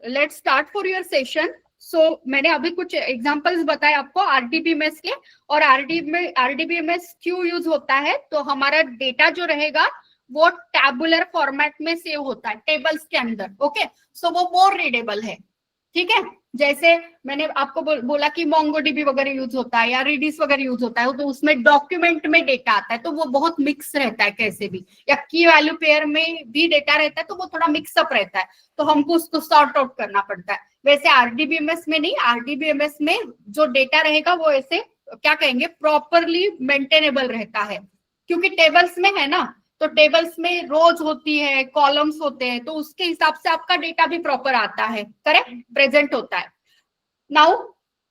Let's start for your session. So मैंने अभी कुछ एग्जांपल्स बताए आपको आरडीबीएमएस के, और आरडीबीएमएस क्यों यूज होता है, तो हमारा डेटा जो रहेगा वो टैबुलर फॉर्मेट में सेव होता है टेबल्स के अंदर। ओके, सो वो मोर रीडेबल है। ठीक है, जैसे मैंने आपको बोला कि मोंगोडीबी वगैरह यूज होता है या रेडिस वगैरह यूज होता है, तो उसमें डॉक्यूमेंट में डेटा आता है तो वो बहुत मिक्स रहता है कैसे भी, या की वैल्यू पेयर में भी डेटा रहता है तो वो थोड़ा मिक्सअप रहता है, तो हमको उसको सॉर्ट आउट करना पड़ता है। वैसे आरडीबीएमएस में नहीं, आरडीबीएमएस में जो डेटा रहेगा वो ऐसे क्या कहेंगे प्रॉपरली मेंटेनेबल रहता है, क्योंकि टेबल्स में है ना, तो टेबल्स में रोज होती है, कॉलम्स होते हैं, तो उसके हिसाब से आपका डेटा भी प्रॉपर आता है, करेक्ट, प्रेजेंट होता है। नाउ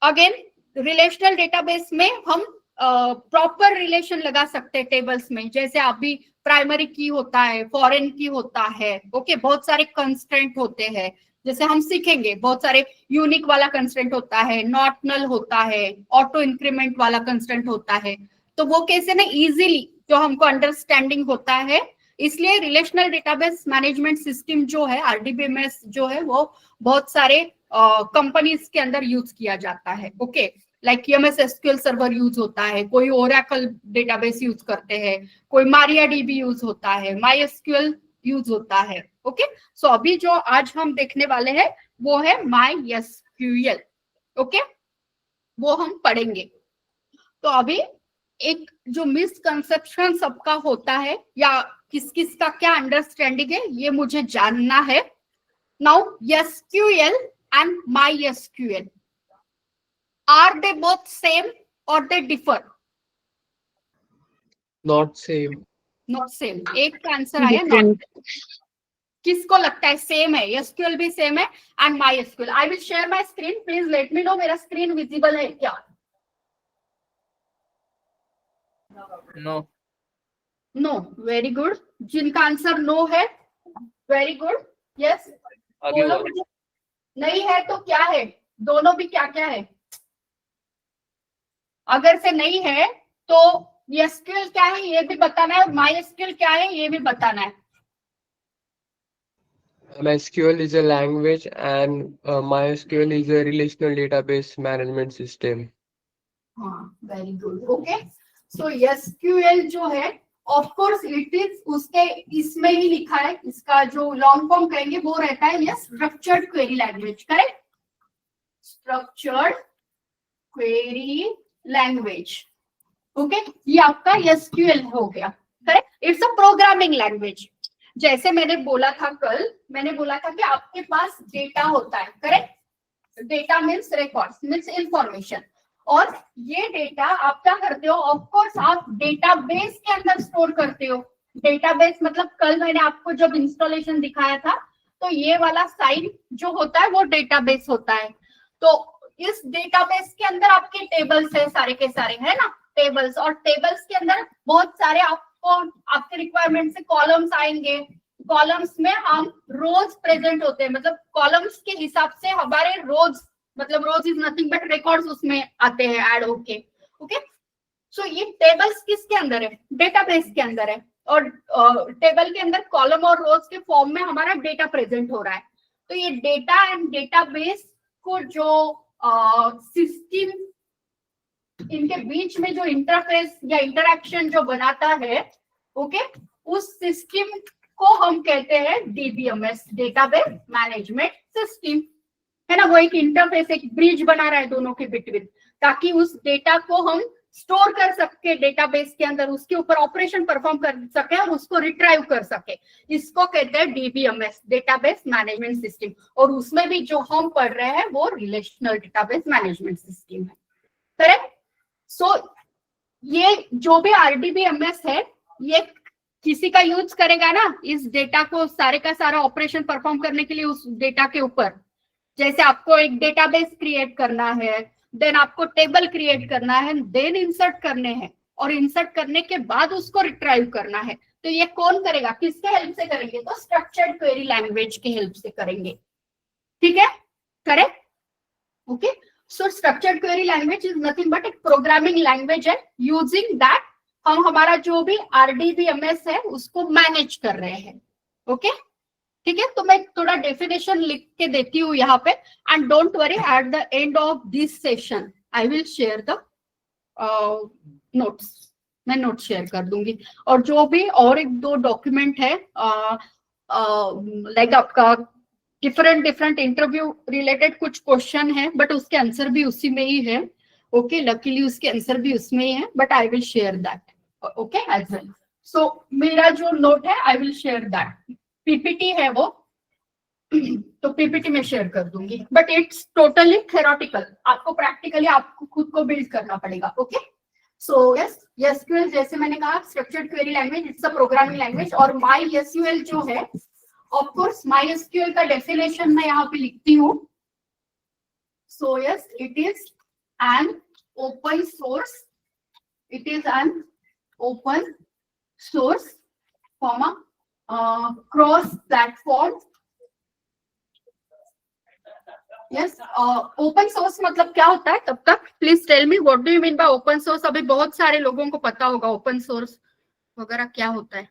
अगेन रिलेशनल डेटाबेस में हम प्रॉपर रिलेशन लगा सकते हैं टेबल्स में, जैसे अभी प्राइमरी की होता है, फॉरेन की होता है। ओके, बहुत सारे कंस्ट्रेंट होते हैं, जैसे हम सीखेंगे बहुत सारे यूनिक वाला कंस्ट्रेंट होता है, नॉट नल होता है, ऑटो इंक्रीमेंट वाला कंस्ट्रेंट होता है, तो वो कैसे ना इजीली जो हमको अंडरस्टैंडिंग होता है। इसलिए रिलेशनल डेटाबेस मैनेजमेंट सिस्टम जो है आरडीबीएमएस जो है वो बहुत सारे कंपनीज के अंदर यूज किया जाता है। Okay, like MS SQL server use होता है, कोई ओरेकल डेटाबेस यूज करते हैं, कोई मारियाडीबी यूज होता है, माईएसक्यूएल यूज होता है। ओके, सो अभी जो आज हम देखने वाले हैं वो है माईएसक्यूएल। ओके, वो हम पढ़ेंगे। तो अभी एक जो मिसकंसेप्शन सबका होता है या किस किस का क्या अंडरस्टैंडिंग है ये मुझे जानना है। Now SQL and MySQL, are they both same or they differ? Not same. Not same, एक का आंसर आया not। किसको लगता है सेम है? एसक्यूएल भी सेम है and MySQL। I will share my screen, please let me know मेरा स्क्रीन विजिबल है क्या? No. No, very good. जिनका आंसर नो है वेरी गुड, यस बोलो। नहीं है तो क्या है? दोनों भी क्या क्या है? अगर से नहीं है तो एसक्यूएल क्या है ये भी बताना है, MySQL क्या है ये भी बताना है। MySQL is a language and MySQL is a relational database management system. हाँ, वेरी गुड। ओके, सो एसक्यूएल जो है ऑफ कोर्स इट इज उसके इसमें ही लिखा है, इसका जो लॉन्ग फॉर्म कहेंगे वो रहता है yes structured query language, correct, structured query language. Okay, ये आपका एसक्यूएल हो गया, correct. It's a programming language. जैसे मैंने बोला था कल, मैंने बोला था कि आपके पास डेटा होता है, correct, data means records means information, और ये डेटा आप क्या करते हो, ऑफ कोर्स आप डेटाबेस के अंदर स्टोर करते हो। डेटाबेस मतलब कल मैंने आपको जब इंस्टॉलेशन दिखाया था तो ये वाला साइड जो होता है वो डेटाबेस होता है। तो इस डेटाबेस के अंदर आपके टेबल्स है, सारे के सारे है ना टेबल्स, और टेबल्स के अंदर बहुत सारे आपको आपके रिक्वायरमेंट से कॉलम्स आएंगे। कॉलम्स में हम रोज प्रेजेंट होते हैं, मतलब कॉलम्स के हिसाब से हमारे रोज, मतलब रोज इज नथिंग बट रिकॉर्ड्स उसमें आते हैं ऐड होके। ओके, सो ये टेबल्स किसके अंदर है? डेटाबेस के अंदर है, और टेबल के अंदर कॉलम और रोज के फॉर्म में हमारा डेटा प्रेजेंट हो रहा है। तो ये डेटा एंड डेटाबेस को जो सिस्टम इनके बीच में जो इंटरफेस या इंटरैक्शन जो बनाता है, ओके, उस सिस्टम को हम कहते हैं डीबीएमएस, डेटाबेस मैनेजमेंट सिस्टम, है ना। वो एक इंटरफेस, एक ब्रिज बना रहा है दोनों के बिटवीन, ताकि उस डेटा को हम स्टोर कर सके डेटाबेस के अंदर, उसके ऊपर ऑपरेशन परफॉर्म कर सके और उसको रिट्राइव कर सके। इसको कहते हैं डीबीएमएस, डेटाबेस मैनेजमेंट सिस्टम। और उसमें भी जो हम पढ़ रहे हैं वो रिलेशनल डेटाबेस मैनेजमेंट सिस्टम है, करेक्ट। सो ये जो भी आरडीबीएमएस है ये किसी का यूज करेगा ना इस डेटा को सारे का सारा ऑपरेशन परफॉर्म करने के लिए उस डेटा के ऊपर। जैसे आपको एक डेटाबेस क्रिएट करना है, देन आपको टेबल क्रिएट करना है, देन इंसर्ट करने हैं, और इंसर्ट करने के बाद उसको रिट्राइव करना है, तो ये कौन करेगा, किसके हेल्प से करेंगे? तो स्ट्रक्चर्ड क्वेरी लैंग्वेज के हेल्प से करेंगे, ठीक है, correct. Okay, so structured query language is nothing but एक प्रोग्रामिंग लैंग्वेज है, यूजिंग दैट हम हमारा जो भी आरडीबीएमएस है उसको मैनेज कर रहे हैं। ओके, ठीक है, तो मैं थोड़ा डेफिनेशन लिख के देती हूँ यहाँ पे, and don't worry, at the end of this session I will share the notes, मैं नोट शेयर कर दूंगी। और जो भी और एक दो डॉक्यूमेंट है, लाइक आपका डिफरेंट डिफरेंट इंटरव्यू रिलेटेड कुछ क्वेश्चन है, बट उसके आंसर भी उसी में ही है। ओके, लकीली उसके आंसर भी उसमें ही है, but I will share that. Okay, as well. So मेरा जो नोट है I will share that, PPT है वो, तो पीपीटी में शेयर कर दूंगी, बट इट्स टोटली थेरोटिकल, आपको प्रैक्टिकली आपको खुद को बिल्ड करना पड़ेगा। ओके, सो यस, एसक्यूएल जैसे मैंने कहा structured query language, it's a programming language. और माई एसक्यूएल जो है, ऑफ कोर्स माई एसक्यूएल का डेफिनेशन मैं यहाँ पे लिखती हूँ। So yes, it is an open source, it is an open source comma cross platform. Yes, open source मतलब क्या होता है? तब तक please tell me what do you mean by open source. अभी बहुत सारे लोगों को पता होगा ओपन सोर्स वगैरह क्या होता है।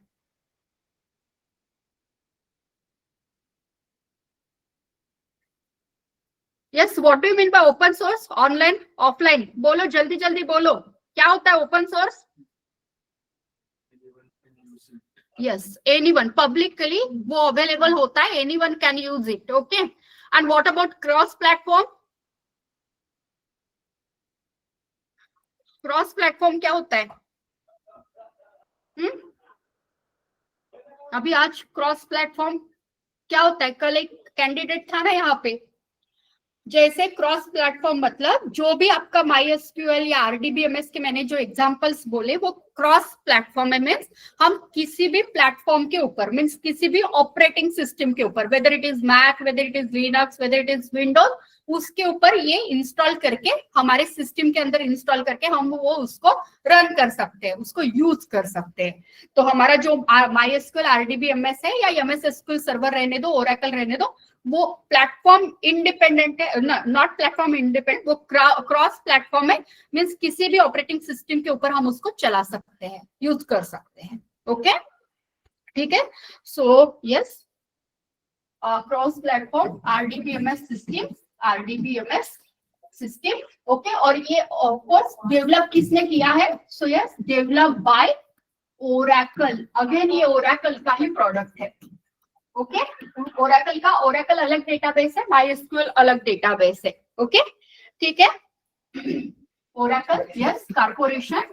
Yes, what do you mean by open source? Online, offline, बोलो जल्दी जल्दी बोलो, क्या होता है open source? Yes, anyone, publicly वो अवेलेबल होता है, anyone can use it. Okay, and what about cross platform? Cross platform क्या होता है? अभी आज क्रॉस प्लेटफॉर्म क्या होता है? कल एक कैंडिडेट था ना यहाँ पे, जैसे क्रॉस प्लेटफॉर्म मतलब जो भी आपका MySQL या RDBMS के मैंने जो एग्जांपल्स बोले वो क्रॉस प्लेटफॉर्म है। मीन्स हम किसी भी प्लेटफॉर्म के ऊपर, मीन्स किसी भी ऑपरेटिंग सिस्टम के ऊपर, whether it is Mac, whether it is Linux, whether it is Windows, उसके ऊपर ये इंस्टॉल करके हमारे सिस्टम के अंदर इंस्टॉल करके हम वो उसको रन कर सकते हैं, उसको यूज कर सकते हैं। तो हमारा जो MySQL RDBMS है या MS SQL सर्वर रहने दो, ओरेकल रहने दो, वो प्लेटफॉर्म इंडिपेंडेंट है, नॉट प्लेटफॉर्म इंडिपेंडेंट, वो क्रॉस प्लेटफॉर्म है। मींस किसी भी ऑपरेटिंग सिस्टम के ऊपर हम उसको चला सकते हैं, यूज कर सकते हैं। ओके, ठीक है। So yes, cross platform RDBMS system, RDBMS system. Okay, और ये ऑफ कोर्स डेवलप किसने किया है? So yes, develop by Oracle. Again ये ओरेकल का ही प्रोडक्ट है। ओके, ओरेकल का, ओरेकल अलग डेटाबेस है, MySQL अलग डेटाबेस है। ओके, ठीक है। Oracle, yes, corporation,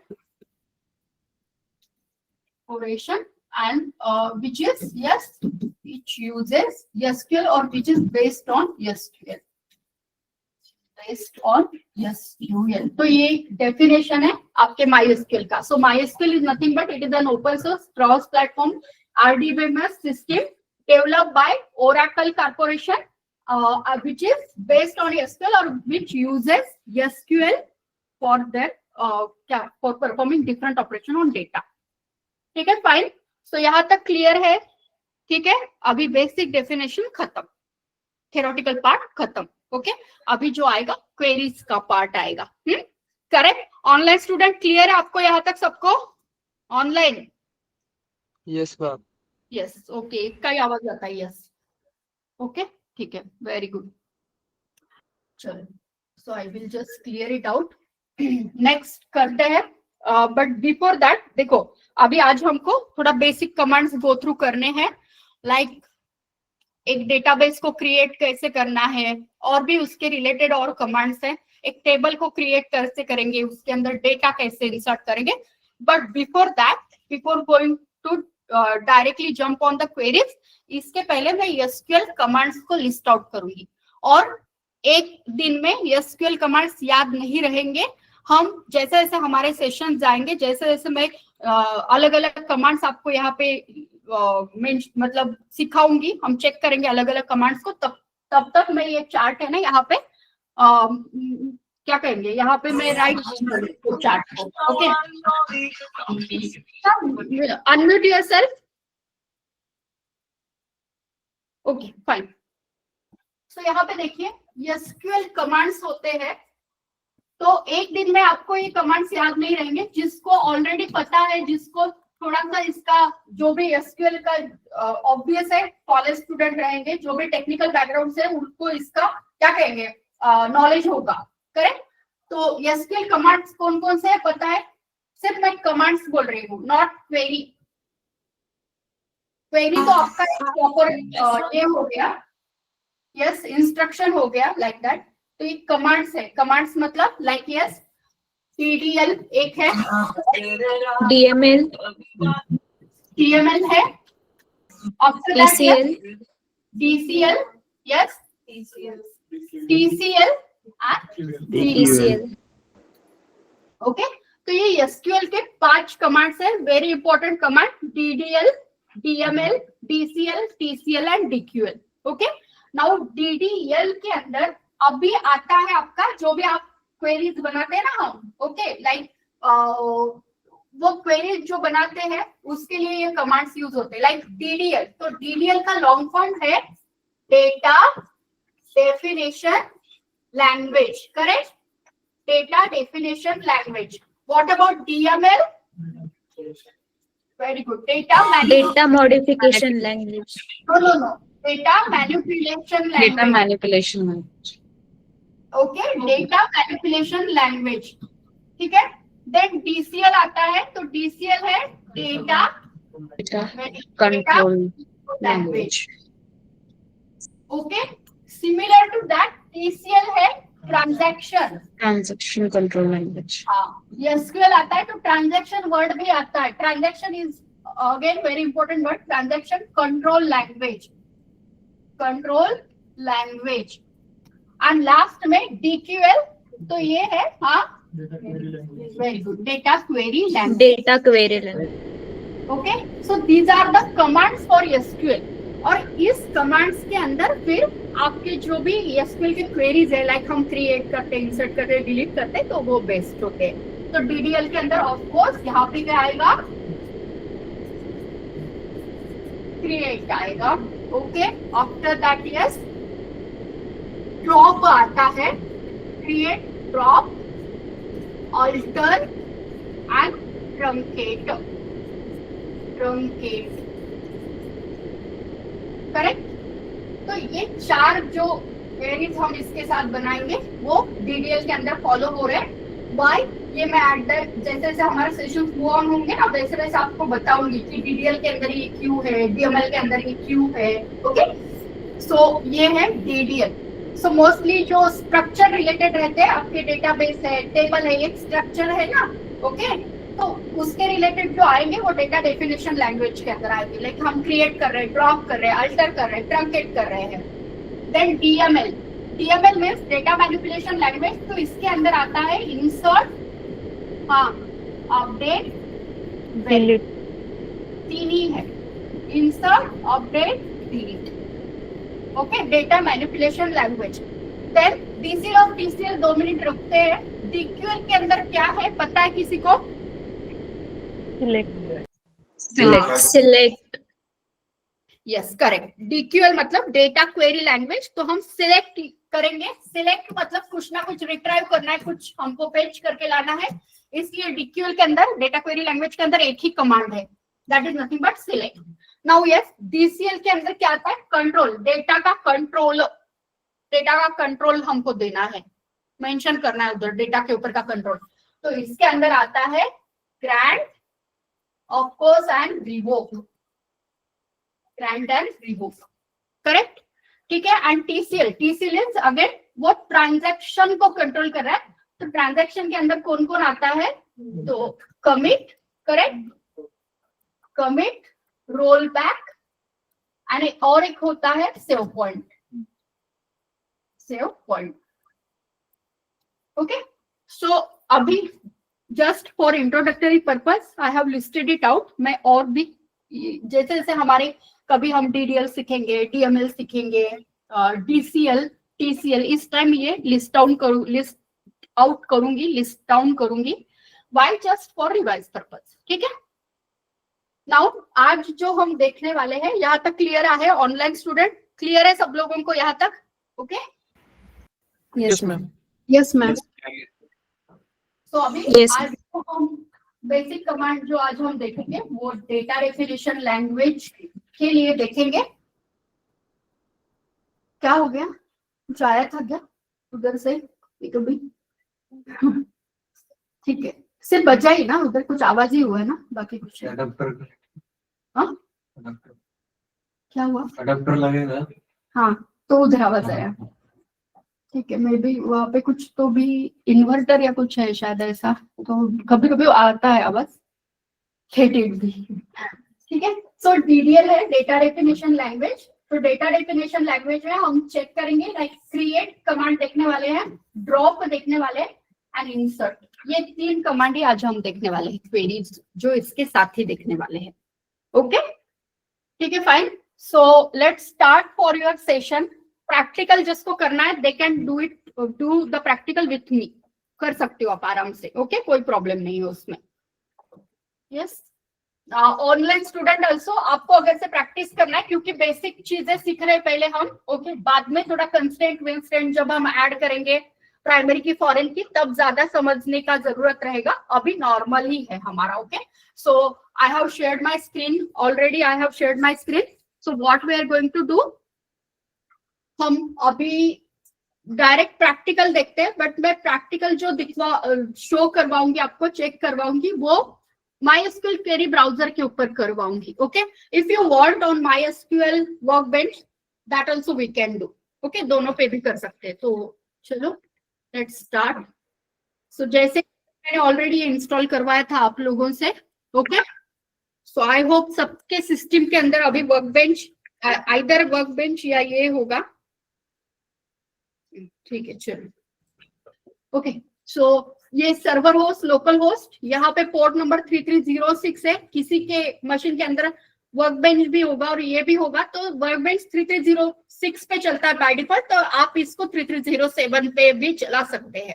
corporation, and which is, yes, which uses SQL or which is based on SQL, based on SQL। तो ये डेफिनेशन है आपके MySQL का। So MySQL is nothing but it is an open source cross platform RDBMS system developed by Oracle Corporation, which is based on SQL or which uses SQL for their for performing different operation on data। ठीक है, fine. So यहाँ तक clear है? ठीक है, अभी basic definition खत्म, theoretical part खत्म। ओके, अभी जो आएगा क्वेरीज का पार्ट आएगा। करेक्ट? ऑनलाइन स्टूडेंट क्लियर है आपको यहाँ तक सबको? Online? Yes ma'am. Yes, okay, एक का ही आवाज आता है। यस, ओके, ठीक है, वेरी गुड। चलो, so I will just clear it out. Next करते हैं, बट बिफोर दैट देखो, अभी आज हमको थोड़ा बेसिक कमांड्स गो थ्रू करने हैं, लाइक एक डेटाबेस को क्रिएट कैसे करना है, और भी उसके रिलेटेड और कमांड्स हैं। एक टेबल को क्रिएट कैसे करेंगे, उसके अंदर डेटा कैसे इंसर्ट करेंगे। But before that, before going to directly jump on the queries, इसके पहले मैं SQL कमांड्स को लिस्ट आउट करूंगी। और एक दिन में SQL कमांड्स याद नहीं रहेंगे, हम जैसे जैसे हमारे सेशन जाएंगे, जैसे जैसे मैं अलग अलग कमांड्स आपको यहाँ पे मतलब सिखाऊंगी, हम चेक करेंगे अलग अलग कमांड्स को, तब तक मैं ये चार्ट है ना यहाँ पे क्या कहेंगे, यहाँ पे मैं राइट चार्ट को। Okay, unmute yourself. Okay, fine. So यहाँ पे देखिए SQL कमांड्स होते हैं, तो एक दिन में आपको ये कमांड्स याद नहीं रहेंगे। जिसको ऑलरेडी पता है, जिसको थोड़ा सा इसका जो भी एसक्यूएल का ऑब्वियस है, कॉलेज स्टूडेंट रहेंगे, जो भी टेक्निकल बैकग्राउंड से उनको इसका क्या कहेंगे नॉलेज होगा, करेक्ट। तो एसक्यूएल कमांड्स कौन कौन से है पता है, सिर्फ मैं कमांड्स बोल रही हूँ, नॉट क्वेरी। क्वेरी तो आपका प्रॉपर ये हो गया, यस इंस्ट्रक्शन हो गया लाइक दैट। तो ये कमांड्स है, कमांड्स मतलब लाइक यस TDL एक है, DML, TML है, TCL, DCL, yes, TCL and DCL. Okay. तो ये एसक्यूएल के 5 कमांड्स है, very important command, DDL, DML, DCL, TCL and DQL। Okay, now DDL के अंदर अभी आता है आपका जो भी आप क्वेरीज बनाते हैं ना हम, ओके लाइक वो क्वेरीज जो बनाते हैं उसके लिए ये कमांड्स यूज होते हैं, लाइक DDL। तो DDL का लॉन्ग फॉर्म है data definition language, correct, data definition language. What about DML? Very good, Data modification language. No data manipulation Data language, manipulation language. Okay, data manipulation language, ठीक है। Then DCL आता है, तो DCL है data Data control language, language. Okay. Similar to that TCL है transaction, Transaction control language. SQL आता है तो ट्रांजैक्शन वर्ड भी आता है, transaction is again very important word, transaction control language, control language. And last में DQL, तो ये है हाँ very good, data query language, Data query language. Okay. So these are the commands for SQL। और इस कमांड्स के अंदर फिर आपके जो भी SQL के क्वेरीज है, लाइक हम क्रिएट करते, इंसर्ट करते, डिलीट करते, तो वो बेस्ट होते हैं। तो DDL के अंदर ऑफ कोर्स यहाँ पे क्या आएगा, क्रिएट आएगा, okay. After that yes drop आता है, create, drop, alter and truncate, truncate, correct. तो ये 4 जो क्वेरीज हम इसके साथ बनाएंगे वो DDL के अंदर फॉलो हो रहे हैं। वाई, ये मैं एट द जैसे जैसे हमारे सेशन मूव ऑन होंगे ना वैसे वैसे आपको बताऊंगी कि DDL के अंदर ये क्यों है, DML के अंदर ये क्यों है, ओके। सो ये है DDL। सो मोस्टली जो स्ट्रक्चर रिलेटेड रहते हैं, आपके डेटाबेस है, टेबल है, एक स्ट्रक्चर है ना, ओके। तो उसके रिलेटेड जो आएंगे वो डेटा डेफिनेशन लैंग्वेज के अंदर आएंगे, लाइक हम क्रिएट कर रहे हैं, ड्रॉप कर रहे हैं, अल्टर कर रहे हैं, ट्रंकेट कर रहे हैं। Then DML, DML means data manipulation language, तो इसके अंदर आता है इंसर्ट, हाँ, अपडेट, Delete. 3 ही है, insert, update, delete, okay, data manipulation language. Then DCL और TCL 2 मिनट रखते हैं। DQL के अंदर क्या है पता है किसी को? Select. यस करेक्ट, DQL मतलब डेटा क्वेरी लैंग्वेज। तो हम सिलेक्ट करेंगे, सिलेक्ट मतलब कुछ ना कुछ रिट्राइव करना है, कुछ हमको फेच करके लाना है, इसलिए DQL के अंदर, डेटा क्वेरी लैंग्वेज के अंदर एक ही कमांड है, that is nothing but select. Now yes DCL के अंदर क्या आता है, कंट्रोल, डेटा का कंट्रोल, डेटा का कंट्रोल हमको देना है, मेंशन करना है उधर डेटा के ऊपर का कंट्रोल। तो इसके अंदर आता है grant, of course and revoke, grant and revoke, correct, ठीक है। And TCL, TCL is again वो ट्रांजैक्शन को कंट्रोल कर रहा है, तो ट्रांजैक्शन के अंदर कौन कौन आता है, तो commit, correct, commit, roll back and और एक होता है save point, save point, okay. So अभी just for introductory purpose I have listed it out. मैं और भी जैसे जैसे हमारे कभी हम DDL सीखेंगे, DML सीखेंगे, DCL, TCL, इस टाइम ये लिस्ट आउट करूंगी, लिस्ट डाउन करूंगी, why just for revise purpose, ठीक है। नाउ आज जो हम देखने वाले हैं, यहाँ तक क्लियर है ऑनलाइन स्टूडेंट, क्लियर है सब लोगों को यहाँ तक, okay? Yes, ma'am. Yes, ma'am. तो अभी Yes. आज जो हम बेसिक कमांड जो आज हम देखेंगे वो डेटा डेफिनेशन लैंग्वेज के लिए देखेंगे। क्या हो गया, कुछ आया था क्या उधर से कभी? ठीक है, सिर्फ बजा ही ना, उधर कुछ आवाज ही हुआ है ना, बाकी कुछ नहीं। हाँ? क्या हुआ? अडप्टर लगेगा। हाँ, तो उधर आवाज आया। ठीक है, मे बी वहाँ पे कुछ तो भी इन्वर्टर या कुछ है शायद ऐसा, तो कभी कभी आता है आवाज, खेटेड भी। ठीक है, सो डीडीएल है डेटा डेफिनेशन लैंग्वेज। तो डेटा डेफिनेशन लैंग्वेज में हम चेक करेंगे लाइक क्रिएट कमांड देखने वाले हैं, ड्रॉप देखने वाले एंड इंसर्ट, ये 3 कमांड ही आज हम देखने वाले हैं, क्वेरीज जो इसके साथ ही देखने वाले हैं। ओके, ठीक है, fine. So let's start for your session. Practical जिसको करना है they can do the practical with me, कर सकते हो आप आराम से। ओके, कोई प्रॉब्लम नहीं है उसमें। यस, ऑनलाइन स्टूडेंट ऑल्सो, आपको अगर से प्रैक्टिस करना है क्योंकि बेसिक चीजें सीख रहे हैं पहले हम। ओके, बाद में थोड़ा कंस्टेंट विंस्टेंट जब हम ऐड करेंगे प्राइमरी की फॉरेन की, तब ज्यादा समझने का जरूरत रहेगा, अभी नॉर्मल ही है हमारा। Okay, so I have shared my screen already, I have shared my screen. So what we are going to do, हम अभी डायरेक्ट प्रैक्टिकल देखते हैं, बट मैं प्रैक्टिकल जो शो करवाऊंगी आपको, चेक करवाऊंगी, वो MySQL क्वेरी ब्राउजर के ऊपर करवाऊंगी। Okay, if you want on MySQL workbench that also we can do. Okay, दोनों पे भी कर सकते हैं। तो चलो लेट्स स्टार्ट। सो जैसे मैंने ऑलरेडी इंस्टॉल करवाया था आप लोगों से। ओके, सो आई होप सबके सिस्टम के अंदर अभी वर्कबेंच, आइदर वर्कबेंच या ये होगा। ठीक है, चलो। ओके, सो ये सर्वर होस्ट, लोकल होस्ट, यहाँ पे पोर्ट नंबर 3306 है। किसी के मशीन के अंदर वर्कबेंच भी होगा और ये भी होगा, तो वर्कबेंच 3306 पे चलता है बाय डिफॉल्ट, तो आप इसको 3307 पे भी चला सकते हैं।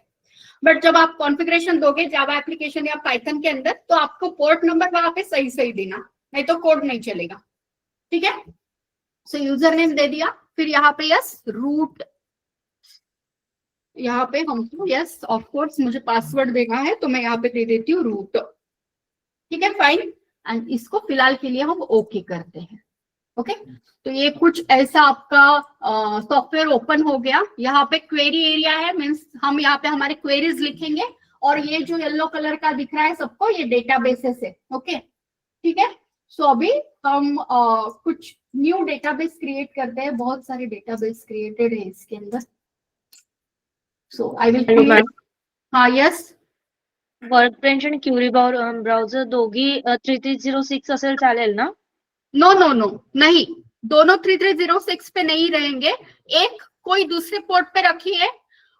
बट जब आप कॉन्फ़िगरेशन दोगे जावा एप्लीकेशन या पाइथन के अंदर, तो आपको पोर्ट नंबर वहां पे सही सही देना, नहीं तो कोड नहीं चलेगा। ठीक है, सो यूजर नेम दे दिया, फिर यहाँ पे यस रूट, यहाँ पे हमको यस ऑफ कोर्स मुझे पासवर्ड देना है, तो मैं यहाँ पे दे देती हूँ रूट। ठीक है, फाइन। एंड इसको फिलहाल के लिए हम ओके करते हैं। ओके, तो ये कुछ ऐसा आपका सॉफ्टवेयर ओपन हो गया। यहाँ पे क्वेरी एरिया है, मीन्स हम यहाँ पे हमारे क्वेरीज लिखेंगे, और ये जो येलो कलर का दिख रहा है सबको, ये डेटाबेसेस है। ओके, ठीक है। सो अभी हम कुछ न्यू डेटाबेस क्रिएट करते हैं, बहुत सारे डेटाबेस क्रिएटेड है इसके अंदर। सो आई विल, हाँ यस, वर्कबेंच आणि क्युरी ब्राउझर दोघी 3306 असेल चालेल ना? नो नो नो, नहीं, दोनों 3306 पे नहीं रहेंगे, एक कोई दूसरे पोर्ट पे रखिए।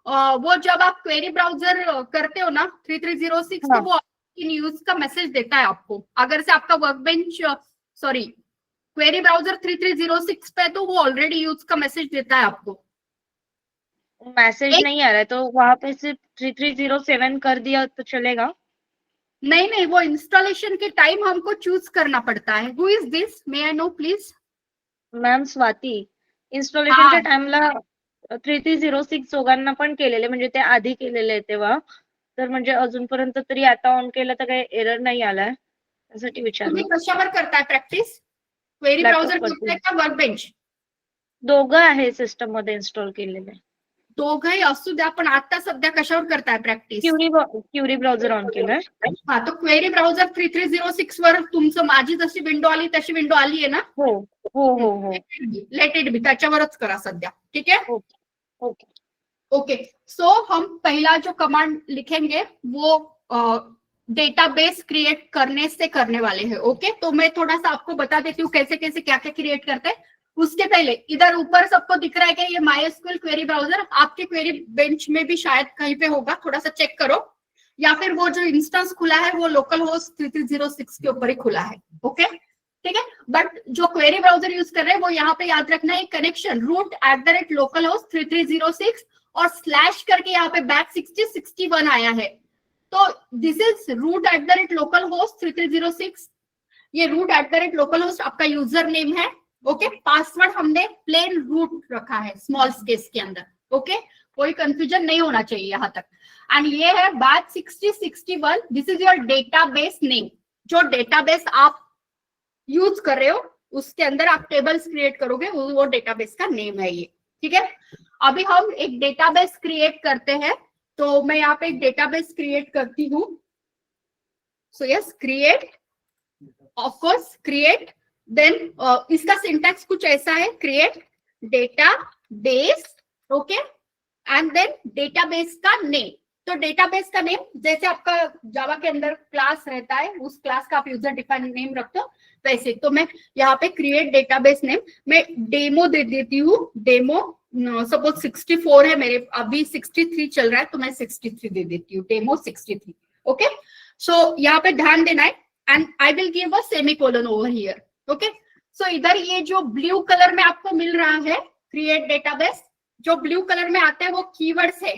वो जब आप क्वेरी ब्राउजर करते हो ना 3306, तो वो इन यूज का मैसेज देता है आपको। अगर से आपका वर्कबेंच सॉरी क्वेरी ब्राउजर 3306 पे, तो वो ऑलरेडी यूज का मैसेज देता है आपको। मैसेज नहीं आ रहा है, तो वहां पे सिर्फ 3307 कर दिया तो चलेगा? नहीं नहीं, वो इंस्टॉलेशन के टाइम हमको चूज करना पड़ता है। Who is this, may I know please? Ma'am Swati, इन्स्टॉलेशनच्या टाइमला 3306 दोघांना पण केलेले, म्हणजे ते आधी केलेले तेव्हा, तर म्हणजे अजूनपर्यंत तरी आता ऑन केलं तर काही एरर नाही आलाय, त्यासाठी विचारलं। तुम्ही कशावर करताय प्रॅक्टिस, क्वेरी ब्राउजर करताय का वर्कबेंच? दोघं आहे सिस्टम मध्ये इन्स्टॉल केलेले। दोघंही असू द्या, पण आता सध्या कशावर करताय प्रॅक्टिस? क्युरी ब्राउझर ऑन केलंय। हा, तो क्वेरी ब्राउझर 3306 वर तुमचं, माझी जशी विंडो आली तशी विंडो आली आहे ना? हो हो हो हो, लेट इट बी, त्याच्यावरच करा सध्या। ठीक है, ओके ओके। सो हम पहला जो कमांड लिखेंगे वो डेटाबेस क्रिएट करने से करने वाले हैं। ओके, तो मैं थोड़ा सा आपको बता देती हूँ कैसे कैसे क्या क्या क्रिएट करते हैं। उसके पहले इधर ऊपर सबको दिख रहा है कि ये MySQL क्वेरी ब्राउजर, आपके क्वेरी बेंच में भी शायद कहीं पे होगा, थोड़ा सा चेक करो, या फिर वो जो इंस्टेंस खुला है वो लोकल होस्ट 3306 के ऊपर ही खुला है। ओके, ठीक है। बट जो क्वेरी ब्राउजर यूज कर रहे हैं वो यहाँ पे याद रखना है कनेक्शन root@localhost 3306 और स्लैश करके यहाँ पे /6061 आया है, तो दिस इज root@localhost 3306। ये root@localhost आपका यूजर नेम है। ओके, पासवर्ड हमने प्लेन रूट रखा है स्मॉल स्पेस के अंदर। ओके, कोई कंफ्यूजन नहीं होना चाहिए यहाँ तक। एंड ये है batch 6061, this is your database name. जो डेटाबेस आप यूज कर रहे हो उसके अंदर आप टेबल्स क्रिएट करोगे, वो डेटाबेस का नेम है ये, ठीक है। अभी हम एक डेटाबेस क्रिएट करते हैं, तो मैं यहाँ पे एक डेटाबेस क्रिएट करती हूँ। So yes, create, of course create, then इसका सिंटैक्स कुछ ऐसा है, create database, okay, and then database का नेम। तो डेटाबेस का नेम जैसे आपका जावा के अंदर क्लास रहता है, उस क्लास का आप यूजर डिफाइंड नेम रखते हो वैसे। तो मैं यहाँ पे क्रिएट डेटाबेस नेम, मैं डेमो दे देती हूँ। डेमो सपोज 64 है मेरे, अभी 63 चल रहा है तो मैं 63 दे देती हूँ, डेमो 63, ओके। सो यहाँ पे ध्यान देना है, and I will give a semicolon over here, okay. So इधर ये जो ब्लू कलर में आपको मिल रहा है क्रिएट डेटाबेस, जो ब्लू कलर में आता है वो कीवर्ड्स है।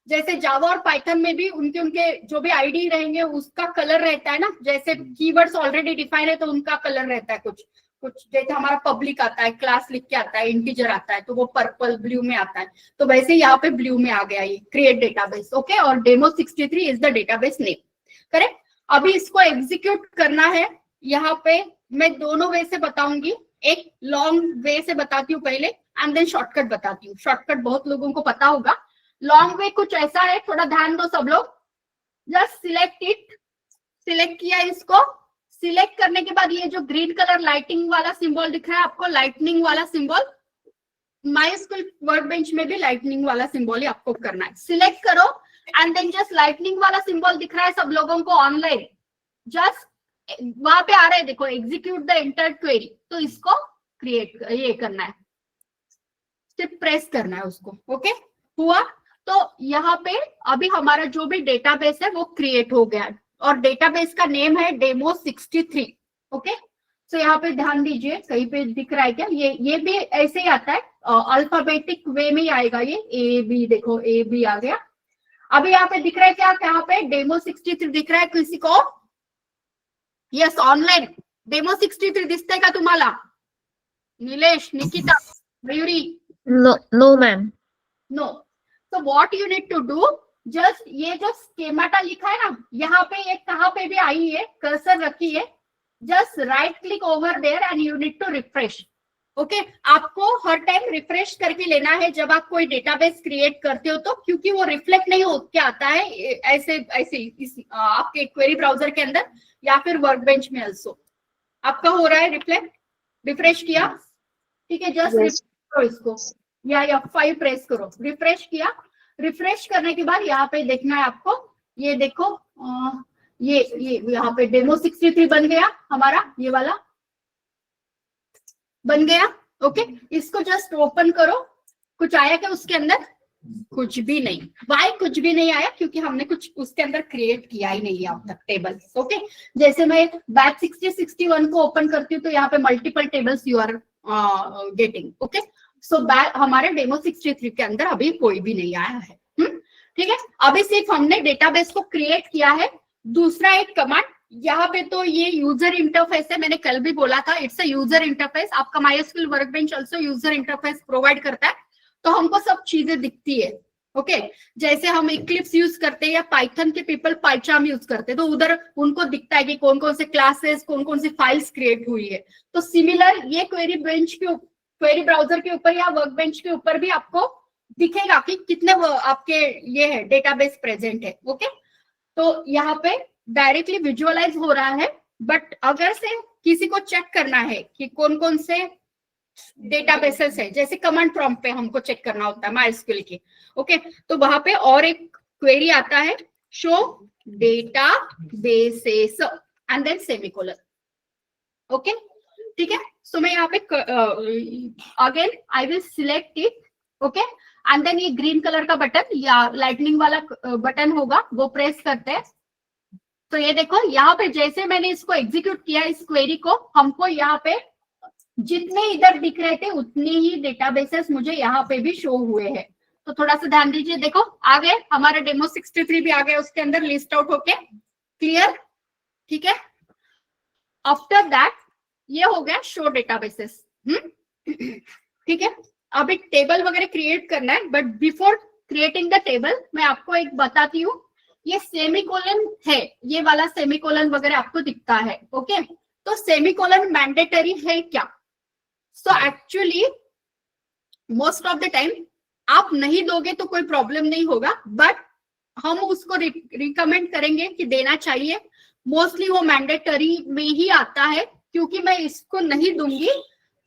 जैसे जावा और पाइथन में भी उनके उनके जो भी आईडी रहेंगे उसका कलर रहता है ना, जैसे कीवर्ड्स ऑलरेडी डिफाइन है तो उनका कलर रहता है कुछ कुछ। जैसे हमारा पब्लिक आता है, क्लास लिख के आता है, इंटीजर आता है, तो वो पर्पल ब्लू में आता है, तो वैसे यहाँ पे ब्लू में आ गया ये क्रिएट डेटाबेस, ओके। और demo 63 is the database name, correct. अभी इसको एग्जीक्यूट करना है। यहाँ पे मैं दोनों वे से बताऊंगी, एक लॉन्ग वे से बताती हूँ पहले, एंड देन शॉर्टकट बताती हूँ। शॉर्टकट बहुत लोगों को पता होगा, लॉन्ग वे कुछ ऐसा है, थोड़ा ध्यान दो सब लोग। जस्ट सिलेक्ट इट, सिलेक्ट किया इसको, सिलेक्ट करने के बाद ये जो ग्रीन कलर लाइटिंग वाला सिंबल दिख रहा है आपको, लाइटनिंग वाला सिंबल, माइस्क्यूएल वर्कबेंच में भी लाइटनिंग वाला सिंबल ही आपको करना है। सिलेक्ट करो एंड देन जस्ट लाइटनिंग वाला सिंबल दिख रहा है सब लोगों को ऑनलाइन, जस्ट वहां पे आ रहा है देखो, एग्जीक्यूट द एंटर क्वेरी, तो इसको क्रिएट ये करना है, सिर्फ प्रेस करना है उसको, ओके। हुआ, तो यहाँ पे अभी हमारा जो भी डेटाबेस है वो क्रिएट हो गया है, और डेटाबेस का नेम है डेमो 63, ओके। सो यहाँ पे ध्यान दीजिए, कहीं पे दिख रहा है क्या, ये भी ऐसे ही आता है, अल्फाबेटिक वे में ही आएगा ये, ए बी, देखो ए बी आ गया। अभी यहाँ पे दिख रहा है क्या, यहाँ पे डेमो 63 दिख रहा है किसी को? यस, ऑनलाइन डेमो 63 दिसतंय का तुम्हाला? Nilesh, Nikita, Mayuri? No ma'am. No. So what you need to do, just ये जो स्केमाटा लिखा है ना, यहाँ पे ये कहाँ पे भी आई है, कर्सर रखी है, just right click over there and you need to refresh, okay. आपको हर टाइम रिफ्रेश करके लेना है जब आप कोई डेटाबेस क्रिएट करते हो तो, क्योंकि वो रिफ्लेक्ट नहीं हो के आता है ऐसे ऐसे आपके क्वेरी ब्राउजर के अंदर या फिर वर्कबेंच में ऑल्सो आपका हो रहा है रिफ्लेक्ट। रिफ्रेश किया, ठीक है, जस्ट रिफ्रेश करो इसको, या F5 प्रेस करो, रिफ्रेश किया। रिफ्रेश करने के बाद यहाँ पे देखना है आपको, ये देखो ये यहाँ पे डेमो 63 बन गया हमारा, ये वाला बन गया, ओके। इसको जस्ट ओपन करो, कुछ आया क्या उसके अंदर? कुछ भी नहीं। वाई कुछ भी नहीं आया? क्योंकि हमने कुछ उसके अंदर क्रिएट किया ही नहीं है अब तक टेबल, ओके। जैसे मैं बैच 6061 को ओपन करती हूँ तो यहाँ पे multiple tables you are getting, okay. So हमारे डेमो 63 के अंदर अभी कोई भी नहीं आया है, ठीक है। अभी सिर्फ हमने डेटाबेस को क्रिएट किया है। दूसरा एक कमांड यहाँ पे, तो ये यूजर इंटरफेस है, मैंने कल भी बोला था, इट्स अ यूजर इंटरफेस। आपका MySQL workbench also user interface provide करता है, तो हमको सब चीजें दिखती है, ओके। जैसे हम इक्लिप्स यूज करते हैं या पाइथन के पीपल पाइचार्म यूज करते हैं, तो उधर उनको दिखता है कि कौन कौन से क्लासेस, कौन कौन सी फाइल्स क्रिएट हुई है। तो सिमिलर ये क्वेरी ब्राउजर के ऊपर या वर्कबेंच के ऊपर भी आपको दिखेगा कि कितने आपके ये है डेटाबेस प्रेजेंट है, ओके। तो यहाँ पे डायरेक्टली विजुअलाइज हो रहा है, बट अगर से किसी को चेक करना है कि कौन कौन से डेटाबेसेस है, जैसे कमांड प्रॉम्प्ट पे हमको चेक करना होता है माइस्क्यूएल की, ओके, तो वहां पे और एक क्वेरी आता है, show databases and then semicolon, okay, ठीक है। सो मैं यहाँ पे again I will select it, okay, and then ये ग्रीन कलर का बटन या लाइटनिंग वाला बटन होगा वो प्रेस करते हैं। तो ये देखो यहाँ पे जैसे मैंने इसको एग्जीक्यूट किया इस क्वेरी को, हमको यहाँ पे जितने इधर दिख रहे थे उतने ही डेटाबेसेस मुझे यहाँ पे भी शो हुए हैं। तो थोड़ा सा ध्यान दीजिए, देखो आ गए हमारा डेमो 63 भी आ गया उसके अंदर लिस्ट आउट होके, क्लियर, ठीक है। आफ्टर दैट ये हो गया शो डेटाबेसेस, ठीक है। अब एक टेबल वगैरह क्रिएट करना है, but before creating the table, मैं आपको एक बताती हूँ, ये सेमीकोलन है, ये वाला सेमीकोलन वगैरह आपको दिखता है, ओके। तो सेमीकोलन मैंडेटरी है क्या? So actually most of the time आप नहीं दोगे तो कोई प्रॉब्लम नहीं होगा, बट हम उसको रिकमेंड करेंगे कि देना चाहिए। मोस्टली वो मैंडेटरी में ही आता है, क्योंकि मैं इसको नहीं दूंगी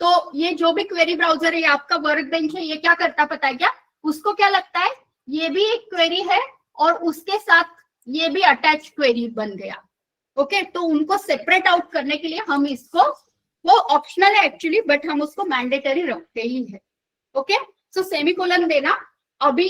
तो ये जो भी क्वेरी ब्राउजर है, आपका वर्कबेंच है, ये क्या करता पता है क्या? उसको क्या लगता है ये भी एक क्वेरी है और उसके साथ ये भी अटैच क्वेरी बन गया, ओके। तो उनको सेपरेट आउट करने के लिए हम इसको, वो ऑप्शनल है एक्चुअली, बट हम उसको मैंडेटरी रखते ही है, ओके। सो सेमीकोलन देना, अभी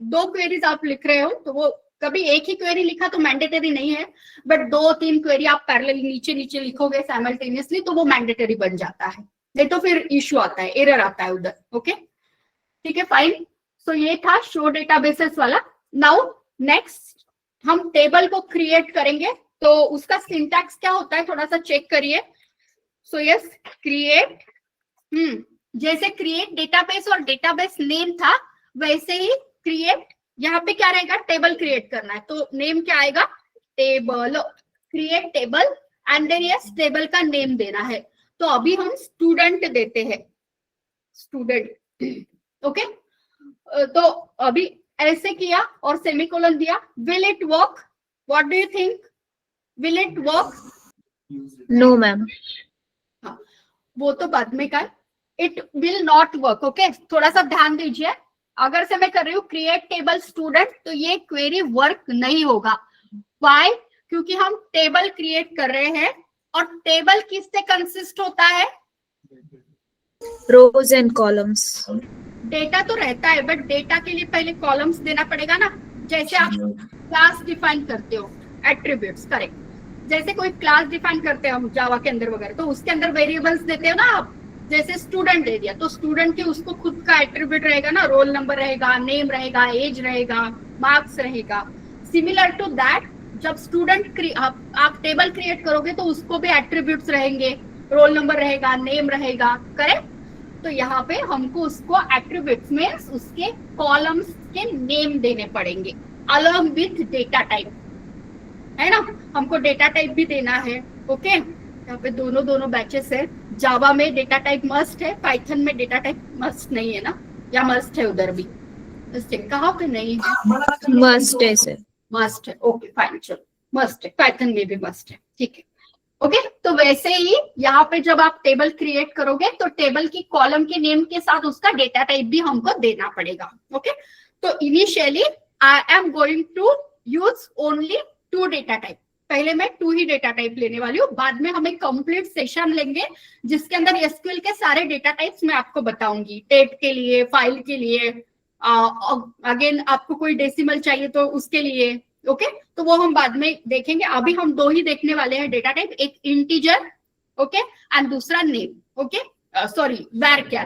2 क्वेरीज आप लिख रहे हो तो वो कभी एक ही क्वेरी लिखा तो मैंडेटरी नहीं है, बट 2-3 क्वेरी आप पैरेलल नीचे नीचे लिखोगे साइमल्टेनियसली तो वो मैंडेटरी बन जाता है, नहीं तो फिर इश्यू आता है, एरर आता है उधर, ओके। ठीक है, फाइन। सो ये था शो डेटाबेसेस वाला। नाउ नेक्स्ट हम टेबल को क्रिएट करेंगे, तो उसका सिंटैक्स क्या होता है थोड़ा सा चेक करिए। सो यस, क्रिएट, जैसे क्रिएट डेटाबेस और डेटाबेस नेम था वैसे ही क्रिएट, यहाँ पे क्या रहेगा, टेबल क्रिएट करना है, तो नेम क्या आएगा, table, create table, and then yes table का नेम देना है। तो अभी हम स्टूडेंट देते हैं, स्टूडेंट, ओके। तो अभी ऐसे किया और सेमीकोलन दिया, will it work? What do you think, will it work? No, ma'am. हाँ, वो तो बाद में का, it will not work, okay. थोड़ा सा ध्यान दीजिए, अगर से मैं कर रही हूँ क्रिएट टेबल स्टूडेंट तो ये क्वेरी वर्क नहीं होगा। व्हाई? क्योंकि हम टेबल क्रिएट कर रहे हैं और टेबल किससे कंसिस्ट होता है? Rows and columns. डेटा तो रहता है, बट डेटा के लिए पहले कॉलम्स देना पड़ेगा ना। जैसे आप क्लास डिफाइन करते हो, एट्रीब्यूट्स, करेक्ट, जैसे कोई क्लास डिफाइन करते हैं हम जावा के अंदर वगैरह, तो उसके अंदर वेरिएबल्स देते हो ना आप। जैसे स्टूडेंट दे दिया तो स्टूडेंट के उसको खुद का एट्रीब्यूट रहेगा ना, रोल नंबर रहेगा, नेम रहेगा, एज रहेगा, मार्क्स रहेगा। सिमिलर टू दैट, जब स्टूडेंट आप टेबल क्रिएट करोगे तो उसको भी एट्रीब्यूट्स रहेंगे, रोल नंबर रहेगा, नेम रहेगा, करेक्ट। तो यहाँ पे हमको उसको एट्रीब्यूट्स में उसके कॉलम्स के नेम देने पड़ेंगे अलॉन्ग विथ डेटा टाइप, है ना। हमको डेटा टाइप भी देना है, ओके। यहाँ पे दोनों बैचेस है, जावा में डेटा टाइप मस्ट है, पाइथन में डेटा टाइप मस्ट नहीं है ना, या मस्ट है उधर भी? कहाँ पे नहीं है? Must है sir. मस्ट है, ओके फाइन, चलो मस्ट है, पाइथन में भी मस्ट है, ठीक है, ओके। तो वैसे ही यहाँ पे जब आप टेबल क्रिएट करोगे तो टेबल की कॉलम के नेम के साथ उसका डेटा टाइप भी हमको देना पड़ेगा, ओके। तो initially I am going to use only 2 data type, पहले मैं 2 ही डेटा टाइप लेने वाली हूँ, बाद में हम एक कंप्लीट सेशन लेंगे जिसके अंदर एसक्यूएल के सारे डेटा टाइप्स मैं आपको बताऊंगी, टेट के लिए, फाइल के लिए, अगेन आपको कोई डेसिमल चाहिए तो उसके लिए, ओके। तो वो हम बाद में देखेंगे, अभी हम 2 ही देखने वाले हैं डेटा टाइप, एक इंटीजर, ओके, एंड दूसरा name, okay, sorry varchar,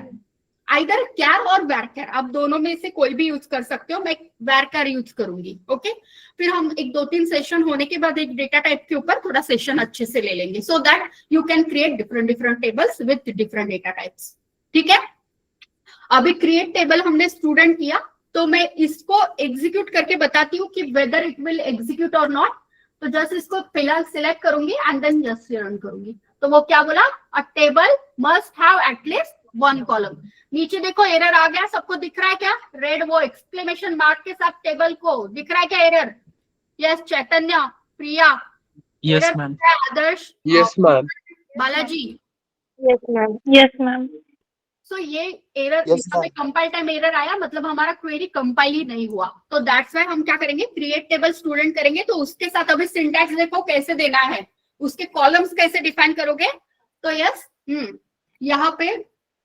either char और varchar, आप दोनों में से कोई भी यूज कर सकते हो, मैं varchar यूज करूंगी, ओके। फिर हम एक 2-3 सेशन होने के बाद एक डेटा टाइप के ऊपर थोड़ा सेशन अच्छे से ले लेंगे, so that you can create different tables with different data types, ठीक है। अभी क्रिएट टेबल हमने स्टूडेंट किया, तो मैं इसको एग्जीक्यूट करके बताती हूँ कि वेदर इट विल एग्जीक्यूट और नॉट। तो जस्ट इसको फिलहाल सिलेक्ट करूंगी एंड देन यस रन करूंगी। तो वो क्या बोला, अ table must have at least 1 column. नीचे देखो एरर आ गया, सबको दिख रहा है क्या? रेड वो एक्सक्लेमेशन मार्क के साथ टेबल को दिख रहा है क्या error? Yes Chaitanya, Priya, Yes, ma'am. Adarsh, Yes, ma'am. Balaji. Yes ma'am, yes ma'am. So ये एरर, Yes, यहाँ पे कंपाइल टाइम एरर आया, मतलब हमारा क्वेरी कंपाइल ही नहीं हुआ। तो दैट्स व्हाई हम क्या करेंगे, क्रिएट टेबल स्टूडेंट करेंगे, तो उसके साथ अभी सिंटैक्स देखो कैसे देना है, उसके कॉलम्स कैसे डिफाइन करोगे। तो यस, यहाँ पे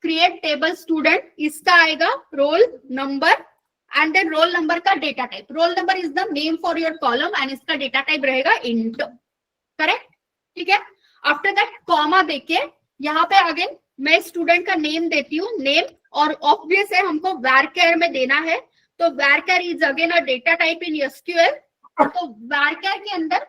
क्रिएट टेबल स्टूडेंट, इसका आएगा roll number and then roll number का data type. Roll number is the name for your column and इसका डेटा टाइप रहेगा इंट, करेक्ट, ठीक है। आफ्टर दैट कॉमा देके यहाँ पे अगेन मैं स्टूडेंट का नेम देती हूँ, नेम, और ऑब्वियस है हमको varchar में देना है, तो varchar is again a data type in SQL. तो varchar के अंदर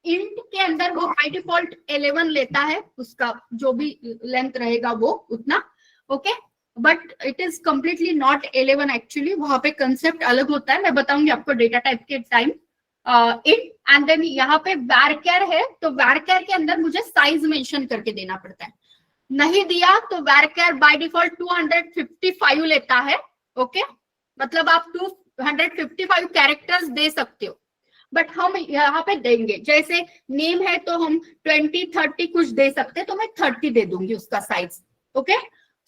इंट के अंदर वो बाय डिफॉल्ट 11 लेता है, उसका जो भी लेंथ रहेगा वो उतना, okay. But it is completely not 11 actually, वहां पे कंसेप्ट अलग होता है, मैं बताऊंगी आपको डेटा टाइप के टाइम इन। एंड देन यहाँ पे varchar है, तो varchar के अंदर मुझे साइज मेंशन करके देना पड़ता है, नहीं दिया तो varchar बाय डिफॉल्ट 255 लेता है। ओके मतलब आप 255 कैरेक्टर्स दे सकते हो, बट हम यहाँ पे देंगे, जैसे नेम है तो हम 20-30 कुछ दे सकते हैं, तो मैं 30 दे दूंगी उसका साइज। ओके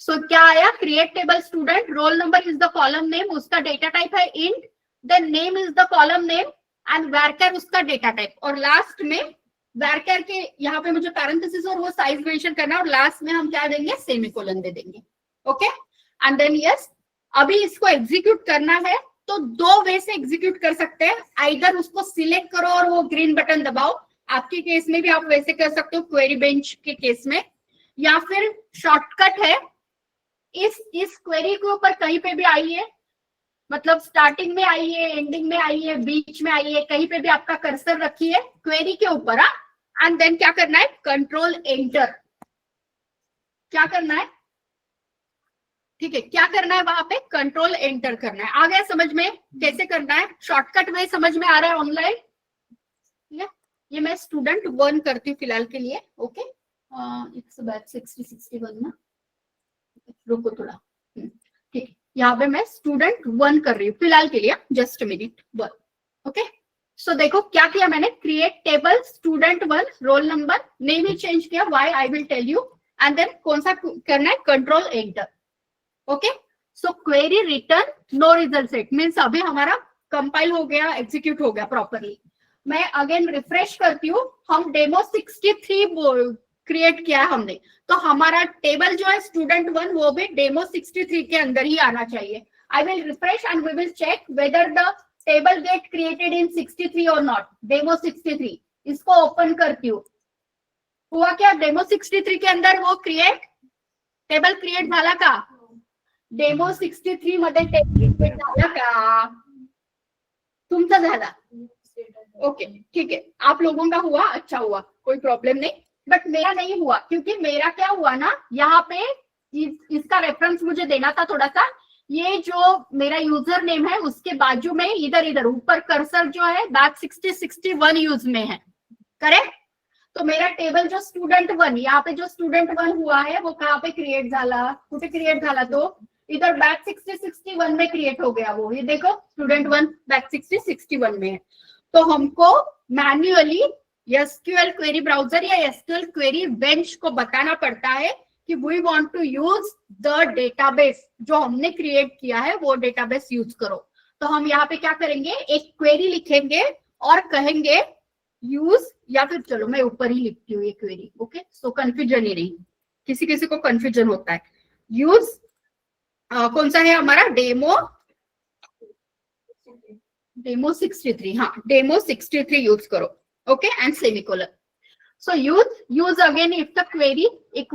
सो क्या आया, create table student, roll number is the column name, उसका डेटा टाइप है int, then name is the column name and varchar उसका डेटा टाइप, और लास्ट में varchar के यहाँ पे मुझे पैरेंथेसिस और वो साइज मेंशन करना है, और लास्ट में हम क्या देंगे, सेमीकोलन दे देंगे। ओके एंड देन यस, अभी इसको एग्जीक्यूट करना है तो दो वे से एग्जीक्यूट कर सकते हैं, आइदर उसको सिलेक्ट करो और वो ग्रीन बटन दबाओ, आपके केस में भी आप वैसे कर सकते हो क्वेरी बेंच के केस में, या फिर शॉर्टकट है, इस क्वेरी के ऊपर कहीं पे भी आइए, मतलब स्टार्टिंग में आइए, एंडिंग में आइए, बीच में आइए, कहीं पे भी आपका कर्सर रखिए क्वेरी के ऊपर, एंड देन क्या करना है, कंट्रोल एंटर। क्या करना है, ठीक है, क्या करना है वहां पे, कंट्रोल एंटर करना है। आ गया समझ में कैसे करना है, शॉर्टकट में समझ में आ रहा है ऑनलाइन? ये मैं स्टूडेंट 1 करती हूँ फिलहाल के लिए। ओके इट्स बैच 60-61 ना, रुको थोड़ा, ठीक, यहाँ पे मैं स्टूडेंट 1 कर रही हूँ फिलहाल के लिए, जस्ट मिनट 1। ओके सो देखो क्या किया मैंने, create table student 1, roll number, name ही चेंज किया, why I will tell you, and then कौन सा करना है, control enter. Okay so query return no result set, means अभी हमारा कंपाइल हो गया, एग्जीक्यूट हो गया प्रॉपरली। मैं अगेन रिफ्रेश करती हूँ, हम डेमो 63 क्रिएट किया है हमने, तो हमारा टेबल जो है स्टूडेंट 1 वो भी डेमो 63 के अंदर ही आना चाहिए। I will refresh and we will check whether the table get created in 63 और नॉट। डेमो 63 इसको ओपन करती हूँ, हुआ क्या, डेमो 63 के अंदर वो टेबल क्रिएट झाला का, डेमो 63 मध्ये टेबल क्रिएट झाला का, तुमचा झाला? ओके ठीक है, आप लोगों का हुआ, अच्छा हुआ, कोई प्रॉब्लम नहीं, बट मेरा नहीं हुआ, क्योंकि मेरा क्या हुआ ना, यहाँ पे इसका रेफरेंस मुझे देना था थोड़ा सा, ये जो मेरा यूजर नेम है उसके बाजू में इधर ऊपर कर्सर जो है बैच 60-61 यूज में है, करेक्ट? तो मेरा टेबल जो स्टूडेंट 1, यहाँ पे जो स्टूडेंट 1 हुआ है वो कहाँ पे क्रिएट झाला, कुठे क्रिएट झाला, तो इधर बैच 60-61 में क्रिएट हो गया वो, ये देखो स्टूडेंट 1 बैच 60-61 में है। तो हमको मैन्युअली एसक्यूएल क्वेरी ब्राउजर या एसक्यूएल क्वेरी बेंच को बताना पड़ता है कि we want to use the database, जो हमने क्रिएट किया है वो डेटाबेस यूज करो। तो हम यहाँ पे क्या करेंगे, एक क्वेरी लिखेंगे और कहेंगे यूज, या फिर चलो मैं ऊपर ही लिखती हूँ ये क्वेरी। ओके सो कंफ्यूजन ही नहीं, किसी किसी को कंफ्यूजन होता है। यूज कौन सा है हमारा, डेमो 63, हाँ डेमो 63 यूज करो। Okay and semicolon. So use again if the query, एक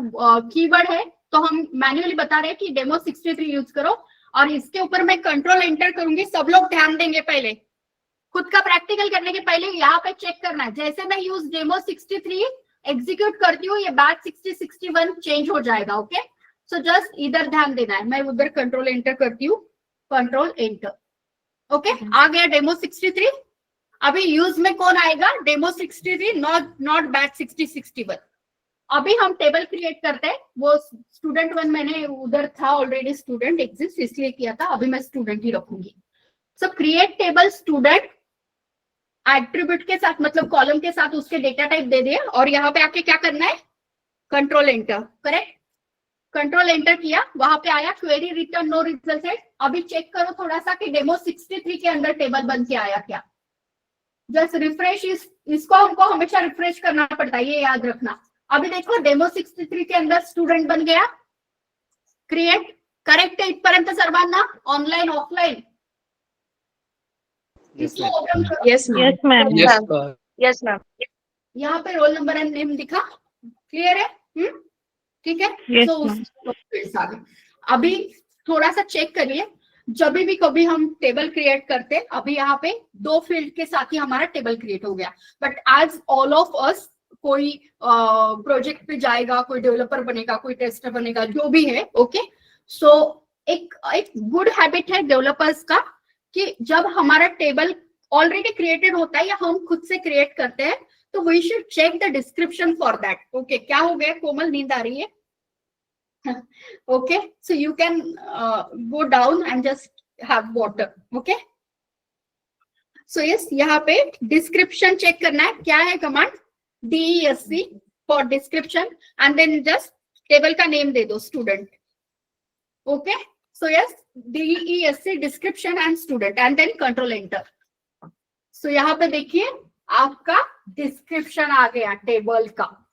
कीवर्ड है तो हम मैन्युअली बता रहे हैं कि डेमो 63 यूज करो, और इसके ऊपर मैं कंट्रोल एंटर करूंगी। सब लोग ध्यान देंगे, पहले खुद का प्रैक्टिकल करने के पहले यहाँ पे चेक करना है, जैसे मैं यूज डेमो 63 एग्जीक्यूट करती हूँ ये बैच 60-61 चेंज हो जाएगा। ओके सो जस्ट इधर ध्यान देना है, मैं उधर कंट्रोल एंटर करती हूँ, कंट्रोल एंटर। ओके आ गया डेमो 63। अभी यूज में कौन आएगा, डेमो 63, नॉट बैच 60-61। अभी हम टेबल क्रिएट करते हैं, वो स्टूडेंट 1 मैंने उधर था ऑलरेडी, स्टूडेंट एग्जिस्ट इसलिए किया था, अभी मैं स्टूडेंट ही रखूंगी। सो क्रिएट टेबल स्टूडेंट, एट्रीब्यूट के साथ मतलब कॉलम के साथ उसके डेटा टाइप दे दिया, और यहाँ पे आके क्या करना है, control enter. Correct, control enter किया, वहां पे आया क्वेरी रिटर्न नो रिजल्ट है। अभी चेक करो थोड़ा सा कि डेमो 63 के अंदर टेबल बन के आया क्या, जस्ट रिफ्रेश, इसको हमको हमेशा रिफ्रेश करना पड़ता है, ये याद रखना। अभी देखो डेमो 63 के अंदर स्टूडेंट बन गया, क्रिएट, करेक्ट है इथपर्यंत सर्वांना, ऑनलाइन ऑफलाइन? इसको ओपन करो। Yes, ma'am. Yes ma'am, Yes, yes ma'am, यहाँ पे रोल नंबर एंड नेम दिखा, क्लियर है? ठीक है। Yes, तो उस अभी थोड़ा सा चेक करिए, जब भी कभी हम टेबल क्रिएट करते, अभी यहाँ पे 2 फील्ड के साथ ही हमारा टेबल क्रिएट हो गया, बट आज ऑल ऑफ अस, कोई प्रोजेक्ट पे जाएगा, कोई डेवलपर बनेगा, कोई टेस्टर बनेगा, जो भी है, ओके सो एक गुड हैबिट है डेवलपर्स का कि जब हमारा टेबल ऑलरेडी क्रिएटेड होता है या हम खुद से क्रिएट करते हैं तो we should check the description for that. Okay, क्या हो गया कोमल, नींद आ रही है? Okay, so you can go down and just have water. Okay, so yes, यहाँ पे डिस्क्रिप्शन चेक करना है. क्या है command? DESC for description and then just table का नेम दे दो student. Okay, so yes, DESC description and student and then control enter. So यहाँ पे देखिए आपका डिस्क्रिप्शन आ गया टेबल का.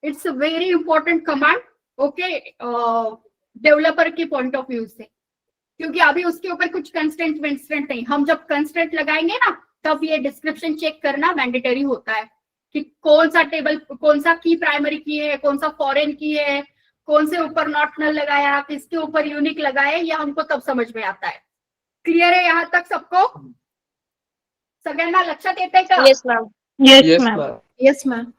It's a very important command. Okay, developer के पॉइंट ऑफ व्यू से, क्योंकि अभी उसके ऊपर कुछ कंस्टेंट नहीं. हम जब कंस्टेंट लगाएंगे ना तब ये डिस्क्रिप्शन चेक करना मैंडेटरी होता है कि कौन सा टेबल, कौन सा की प्राइमरी की है, कौन सा फॉरेन की है, कौन से ऊपर नॉट नल लगाया, किसके ऊपर यूनिक लगाया, ये हमको तब समझ में आता है. क्लियर है यहाँ तक सबको? सगळ्यांना लक्षात येते का? Yes ma'am. Yes, ma'am. Yes, ma'am.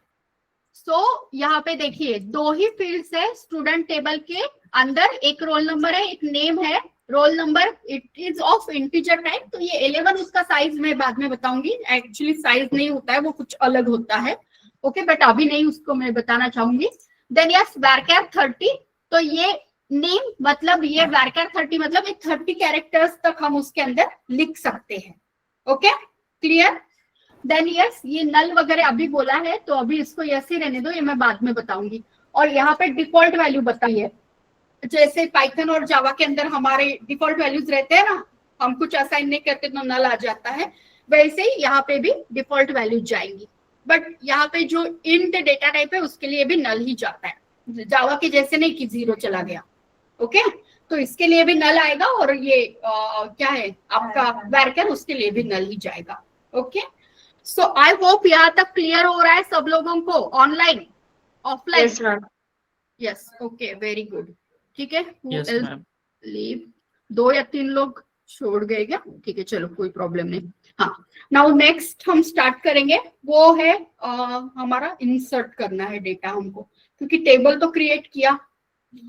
सो यहाँ पे देखिए दो ही फील्ड्स है स्टूडेंट टेबल के अंदर. एक रोल नंबर है, एक नेम है. Roll number it is of integer type. तो ये 11 उसका साइज मैं बाद में बताऊंगी. एक्चुअली साइज नहीं होता है, वो कुछ अलग होता है. ओके, बट अभी नहीं, उसको मैं बताना चाहूंगी. Then yes, varchar 30. तो ये नेम मतलब ये varchar 30 मतलब ये 30 कैरेक्टर्स तक हम उसके अंदर लिख सकते हैं. Okay, clear? देन यस, ये नल वगैरह अभी बोला है तो अभी इसको यस ही रहने दो, ये मैं बाद में बताऊंगी. और यहाँ पे डिफॉल्ट वैल्यू बताइए. जैसे पाइथन और जावा के अंदर हमारे डिफॉल्ट वैल्यूज रहते हैं ना, हम कुछ असाइन नहीं करते तो नल आ जाता है, वैसे ही यहाँ पे भी डिफॉल्ट वैल्यूज जाएंगी. बट यहाँ पे जो इंट डेटा टाइप है उसके लिए भी नल ही जाता है. जावा के जैसे नहीं कि 0 चला गया. ओके, तो इसके लिए भी नल आएगा. और ये क्या है आपका varchar, उसके लिए भी नल ही जाएगा. ओके, सो आई होप यहाँ तक क्लियर हो रहा है सब लोगों को, online offline? Yes ma'am. Yes, okay, very good. ठीक है, Yes, ma'am. लीव 2 या 3 लोग छोड़ गए क्या? ठीक है, चलो कोई प्रॉब्लम नहीं. हाँ, नाउ नेक्स्ट हम स्टार्ट करेंगे, वो है हमारा इंसर्ट करना है डेटा हमको, क्योंकि टेबल तो क्रिएट किया.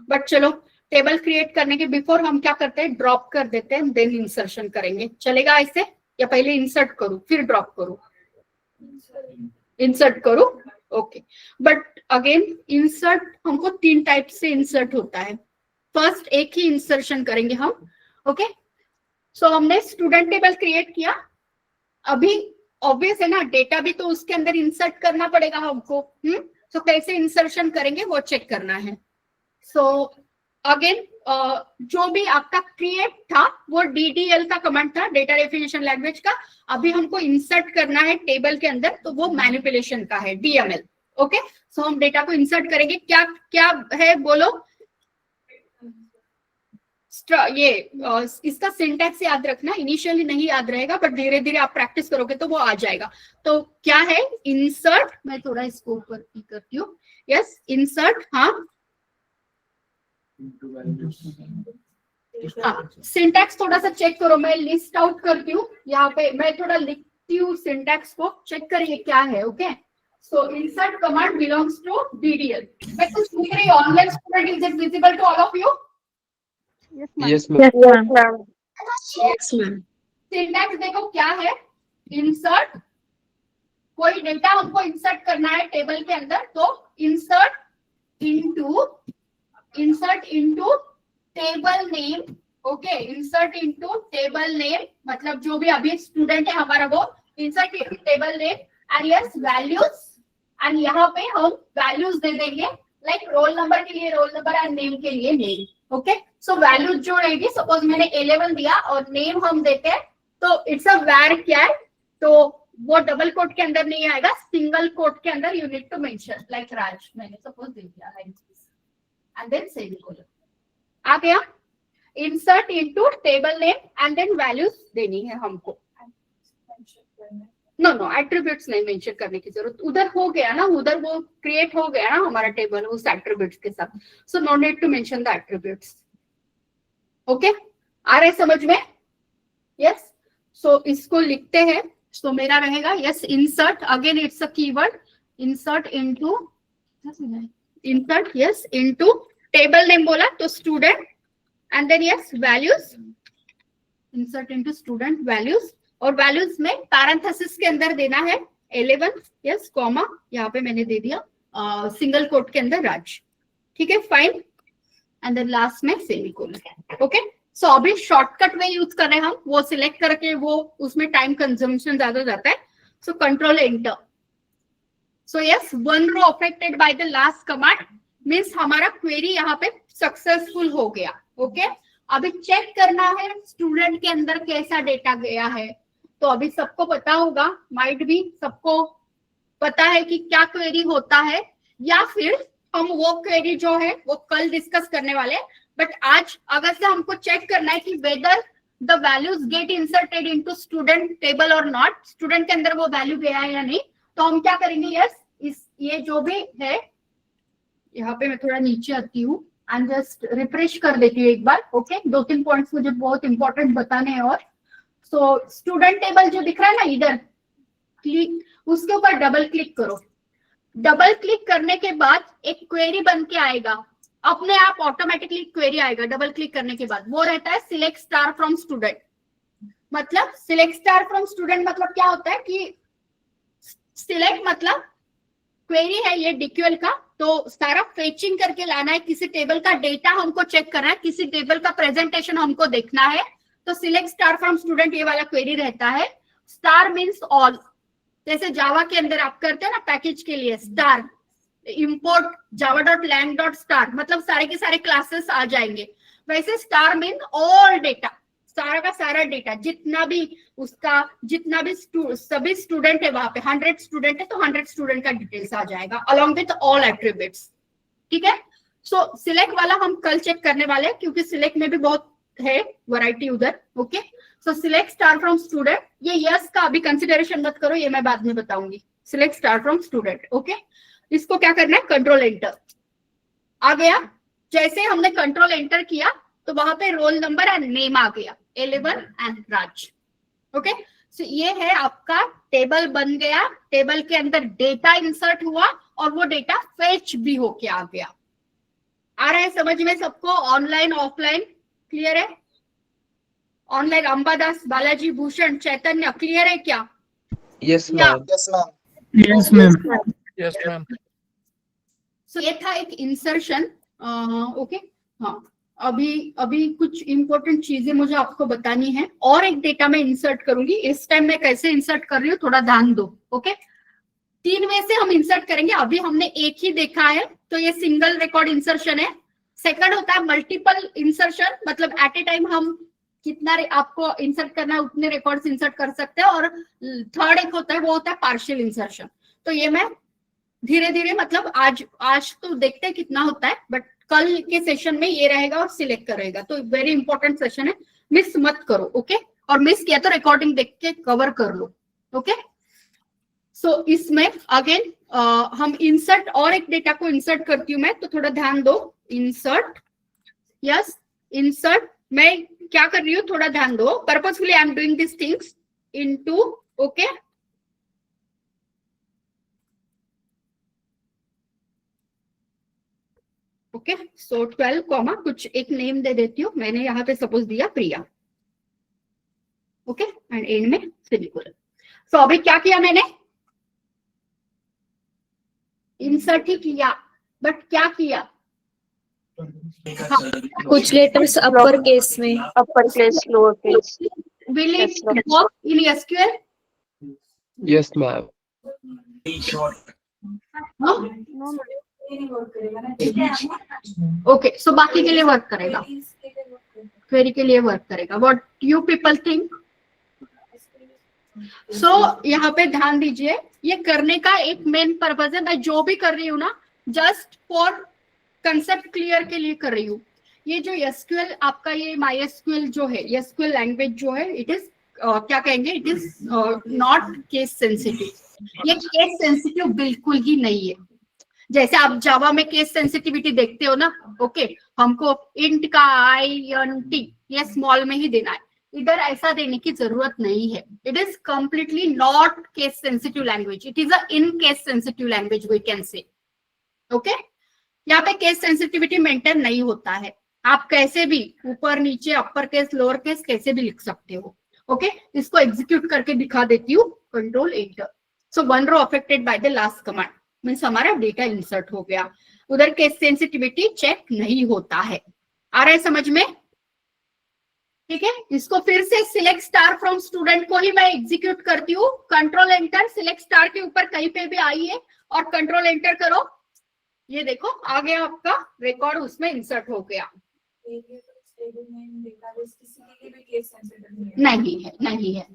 बट चलो, टेबल क्रिएट करने के बिफोर हम क्या करते हैं, ड्रॉप कर देते हैं, देन इंसर्शन करेंगे. चलेगा ऐसे, या पहले इंसर्ट करूं फिर ड्रॉप करूं? इंसर्ट करूं. ओके, बट अगेन इंसर्ट हमको 3 टाइप से इंसर्ट होता है. फर्स्ट एक ही इंसर्शन करेंगे हम. ओके, सो हमने स्टूडेंट टेबल क्रिएट किया. अभी ऑब्वियस है ना, डेटा भी तो उसके अंदर इंसर्ट करना पड़ेगा हमको. सो कैसे इंसर्शन करेंगे वो चेक करना है. सो अगेन जो भी आपका क्रिएट था वो DDL का कमांड था, डेटा डेफिनेशन लैंग्वेज का. अभी हमको इंसर्ट करना है टेबल के अंदर, तो वो मैनिपुलेशन का है, DML. ओके, सो हम डेटा को इंसर्ट करेंगे. क्या क्या है बोलो? ये इसका सिंटैक्स याद रखना. इनिशियली नहीं याद रहेगा, बट धीरे धीरे आप प्रैक्टिस करोगे तो वो आ जाएगा. तो क्या है इंसर्ट? मैं थोड़ा इसको ऊपर की करती हूँ. Yes, insert. हाँ, सिंटैक्स थोड़ा सा चेक करो. मैं लिस्ट आउट करती हूँ यहाँ पे, मैं थोड़ा लिखती हूँ सिंटैक्स को, चेक करिए क्या है. Okay, so insert command belongs to DDL. मैं कुछ लिख रही हूँ. Online student, is it visible to all of you? Yes, ma'am. Yes, ma'am. Syntax देखो क्या है. इंसर्ट, कोई डेटा हमको इंसर्ट करना है टेबल के अंदर, तो insert into table name. Okay, insert into table name मतलब जो भी अभी स्टूडेंट है हमारा वो insert into table name. And yes, values. And यहाँ पे हम वैल्यूज दे देंगे, लाइक रोल नंबर के लिए रोल नंबर एंड नेम के लिए नेम. ओके, सो वैल्यूज जो रहेगी, सपोज मैंने 11 दिया और नेम हम देते हैं, तो इट्स अ var क्या, तो वो डबल कोट के अंदर नहीं आएगा, सिंगल कोट के अंदर. You need to mention like Raj, मैंने सपोज दे दिया like this and then semicolon. आ गया. Insert into table name and then values देनी है हमको. नो, एट्रीब्यूट्स नहीं मेंशन करने की जरूरत. उधर हो गया ना, उधर वो क्रिएट हो गया ना हमारा टेबल उस एट्रीब्यूट्स के साथ. So no need to mention the attributes. Okay, आ रहे समझ में? यस, सो इसको लिखते हैं. सो मेरा रहेगा yes, insert. Again it's a keyword. Insert into yes, into table name बोला तो student and then yes values, insert into student values, और वैल्यूज में पैरेंथेसिस के अंदर देना है 11, यस कॉमा, यहाँ पे मैंने दे दिया सिंगल कोट के अंदर राज, ठीक है फाइन, एंड देन लास्ट में सेमीकोलन। ओके, सो अभी शॉर्टकट में यूज कर रहे हैं हम, वो सिलेक्ट करके वो उसमें टाइम कंजम्पशन ज्यादा जाता है, so control enter. So yes, one row affected by the last command means हमारा क्वेरी यहाँ पे सक्सेसफुल हो गया। ओके, अभी चेक करना है स्टूडेंट के अंदर कैसा डेटा गया है, तो अभी सबको पता होगा, माइट भी सबको पता है कि क्या क्वेरी होता है, या फिर हम वो क्वेरी जो है वो कल डिस्कस करने वाले हैं, बट आज अगर से हमको चेक करना है कि whether the values get inserted into student table और नॉट, स्टूडेंट के अंदर वो वैल्यू गया है या नहीं, तो हम क्या करेंगे, यस इस ये जो भी है, यहाँ पे मैं थोड़ा नीचे आती हूँ एंड जस्ट रिफ्रेश कर देती हूँ एक बार। ओके, 2-3 पॉइंट्स मुझे बहुत इंपॉर्टेंट बताने हैं। और सो स्टूडेंट टेबल जो दिख रहा है ना इधर, क्लिक उसके ऊपर डबल क्लिक करो, डबल क्लिक करने के बाद एक क्वेरी बन के आएगा, अपने आप ऑटोमेटिकली क्वेरी आएगा डबल क्लिक करने के बाद, वो रहता है सिलेक्ट स्टार फ्रॉम स्टूडेंट। मतलब सिलेक्ट स्टार फ्रॉम स्टूडेंट मतलब क्या होता है कि सिलेक्ट मतलब क्वेरी है ये डीक्यूएल का, तो सारा फेचिंग करके लाना है, किसी टेबल का डेटा हमको चेक करना है, किसी टेबल का प्रेजेंटेशन हमको देखना है, तो सिलेक्ट स्टार फ्रॉम स्टूडेंट ये वाला क्वेरी रहता है। स्टार मीन्स ऑल, जैसे जावा के अंदर आप करते हो ना पैकेज के लिए स्टार इंपोर्ट java.lang.star, मतलब सारे के सारे क्लासेस आ जाएंगे, वैसे स्टार मीन ऑल डेटा, सारा का सारा डेटा, जितना भी उसका जितना भी सभी स्टूडेंट है वहां पे, 100 स्टूडेंट है तो 100 स्टूडेंट का डिटेल्स आ जाएगा अलॉन्ग विथ ऑल एट्रीब्यूट्स। ठीक है, सो सिलेक्ट वाला हम कल चेक करने वाले हैं, क्योंकि सिलेक्ट में भी बहुत है वैरायटी उधर। Okay, so select star from student, ये यस का अभी कंसिडरेशन मत करो, ये मैं बाद में बताऊंगी। Select star from student, okay, इसको क्या करना है, कंट्रोल एंटर। आ गया, जैसे हमने कंट्रोल एंटर किया तो वहां पे रोल नंबर एंड नेम आ गया, 11 एंड राज। ओके, सो ये है आपका टेबल बन गया, टेबल के अंदर डेटा इंसर्ट हुआ और वो डेटा फेच भी होके आ गया। आ रहा है समझ में सबको? ऑनलाइन ऑफलाइन क्लियर है? ऑनलाइन अंबादास, बालाजी, भूषण, चैतन्य क्लियर है क्या? Yes ma'am. Yes, ma'am. Yes, ma'am. सो ये था एक इंसर्शन। ओके, हाँ, अभी कुछ इंपॉर्टेंट चीजें मुझे आपको बतानी है, और एक डेटा में इंसर्ट करूंगी। इस टाइम मैं कैसे इंसर्ट कर रही हूँ थोड़ा ध्यान दो। ओके, 3 वे से हम इंसर्ट करेंगे, अभी हमने एक ही देखा है, तो ये सिंगल रिकॉर्ड इंसर्शन है। सेकंड होता है मल्टीपल इंसर्शन, मतलब एट ए टाइम हम कितना आपको इंसर्ट करना है उतने रिकॉर्ड्स इंसर्ट कर सकते हैं। और थर्ड एक होता है, वो होता है पार्शियल इंसर्शन। तो ये मैं धीरे धीरे, मतलब आज तो देखते हैं कितना होता है, बट कल के सेशन में ये रहेगा और सिलेक्ट करेगा। तो वेरी इंपॉर्टेंट सेशन है, मिस मत करो। ओके, और मिस किया तो रिकॉर्डिंग देख के कवर कर लो। ओके, सो इसमें अगेन हम इंसर्ट, और एक डेटा को इंसर्ट करती हूँ मैं, तो थोड़ा ध्यान दो। इंसर्ट, यस इंसर्ट, मैं क्या कर रही हूँ थोड़ा ध्यान दो। Purposefully I am doing this things into, okay, okay, so 12 comma कुछ एक नेम दे देती हूँ मैंने, यहाँ पे सपोज दिया प्रिया। ओके, एंड एंड में सेमीकोलन। सो अभी क्या किया मैंने, इंसर्ट ही किया, बट क्या किया, कुछ लेटर्स अपर केस में, upper case, lower case. will it Yes, ma'am. work in SQL? Yes ma'am. Okay, so बाकी के लिए वर्क करेगा, क्वेरी के लिए वर्क करेगा। What you people think? So यहाँ पे ध्यान दीजिए, ये करने का एक मेन पर्पज है, मैं जो भी कर रही हूँ ना, जस्ट फॉर कंसेप्ट क्लियर के लिए कर रही हूँ। ये जो SQL आपका, ये MySQL जो है, SQL लैंग्वेज जो है, इट इज क्या कहेंगे, it is not case sensitive. ये केस सेंसिटिव बिल्कुल ही नहीं है। जैसे आप जावा में केस सेंसिटिविटी देखते हो ना, ओके, हमको इंट का INT ये स्मॉल में ही देना है, इधर ऐसा देने की जरूरत नहीं है। It is completely not case sensitive language, it is a in case sensitive language we can say. Okay, यहाँ पे केस सेंसिटिविटी मेंटेन नहीं होता है। आप कैसे भी ऊपर नीचे अपर केस लोअर केस कैसे भी लिख सकते हो। ओके, इसको एग्जीक्यूट करके दिखा देती हूँ, control enter. So 1 row affected by the last command, means हमारा डेटा इंसर्ट हो गया। उधर केस सेंसिटिविटी चेक नहीं होता है। आ रहा है समझ में? ठीक है, इसको फिर से सिलेक्ट स्टार फ्रॉम स्टूडेंट को ही मैं एग्जीक्यूट करती हूँ। कंट्रोल एंटर, सिलेक्ट स्टार के ऊपर कहीं पे भी आइए और कंट्रोल एंटर करो। ये देखो आ गया आपका रिकॉर्ड, उसमें इंसर्ट हो गया। नहीं है।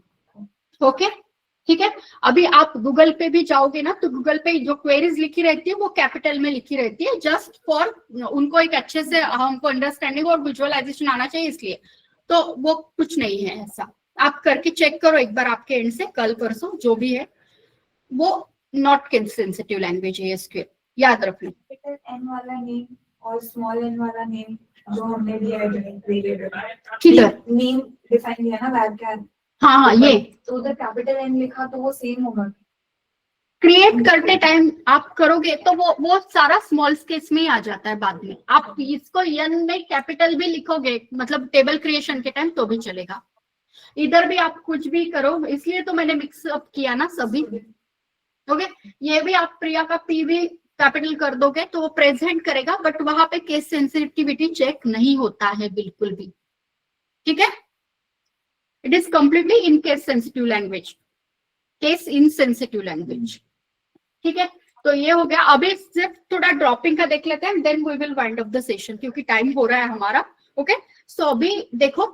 ओके, ठीक है। अभी आप गूगल पे भी जाओगे ना, तो गूगल पे जो क्वेरीज लिखी रहती है वो कैपिटल में लिखी रहती है, जस्ट फॉर उनको एक अच्छे से हमको अंडरस्टैंडिंग और विजुअलाइजेशन आना चाहिए, इसलिए। तो वो कुछ नहीं है ऐसा। आप करके चेक करो एक बार आपके एंड से, कल परसों जो भी है वो नॉट सेंसिटिव लैंग्वेज है एसक्यूएल, याद रखना। एन वाला नेम और स्मॉल एन वाला नेम जो हमने दिया है, किधर नेम डिफाइन किया ना वेबकैम, हाँ ये तो उधर कैपिटल एन लिखा तो वो सेम होगा। क्रिएट करते टाइम आप करोगे तो वो सारा स्मॉल केस में ही आ जाता है बाद में। आप इसको एन में कैपिटल भी लिखोगे, मतलब टेबल क्रिएशन के टाइम, तो भी चलेगा। इधर भी आप कुछ भी करो, इसलिए तो मैंने मिक्स अप किया ना सभी। ओके, ये भी आप प्रिया का पी भी कैपिटल कर दोगे तो वो प्रेजेंट करेगा, बट वहां पे केस सेंसिटिविटी चेक नहीं होता है बिल्कुल भी। ठीक है, it is completely in case sensitive language, case insensitive language. ठीक है, तो ये हो गया। अभी सिर्फ थोड़ा ड्रॉपिंग का देख लेते हैं, then we will wind up the session, क्योंकि टाइम हो रहा है हमारा। ओके, सो अभी देखो,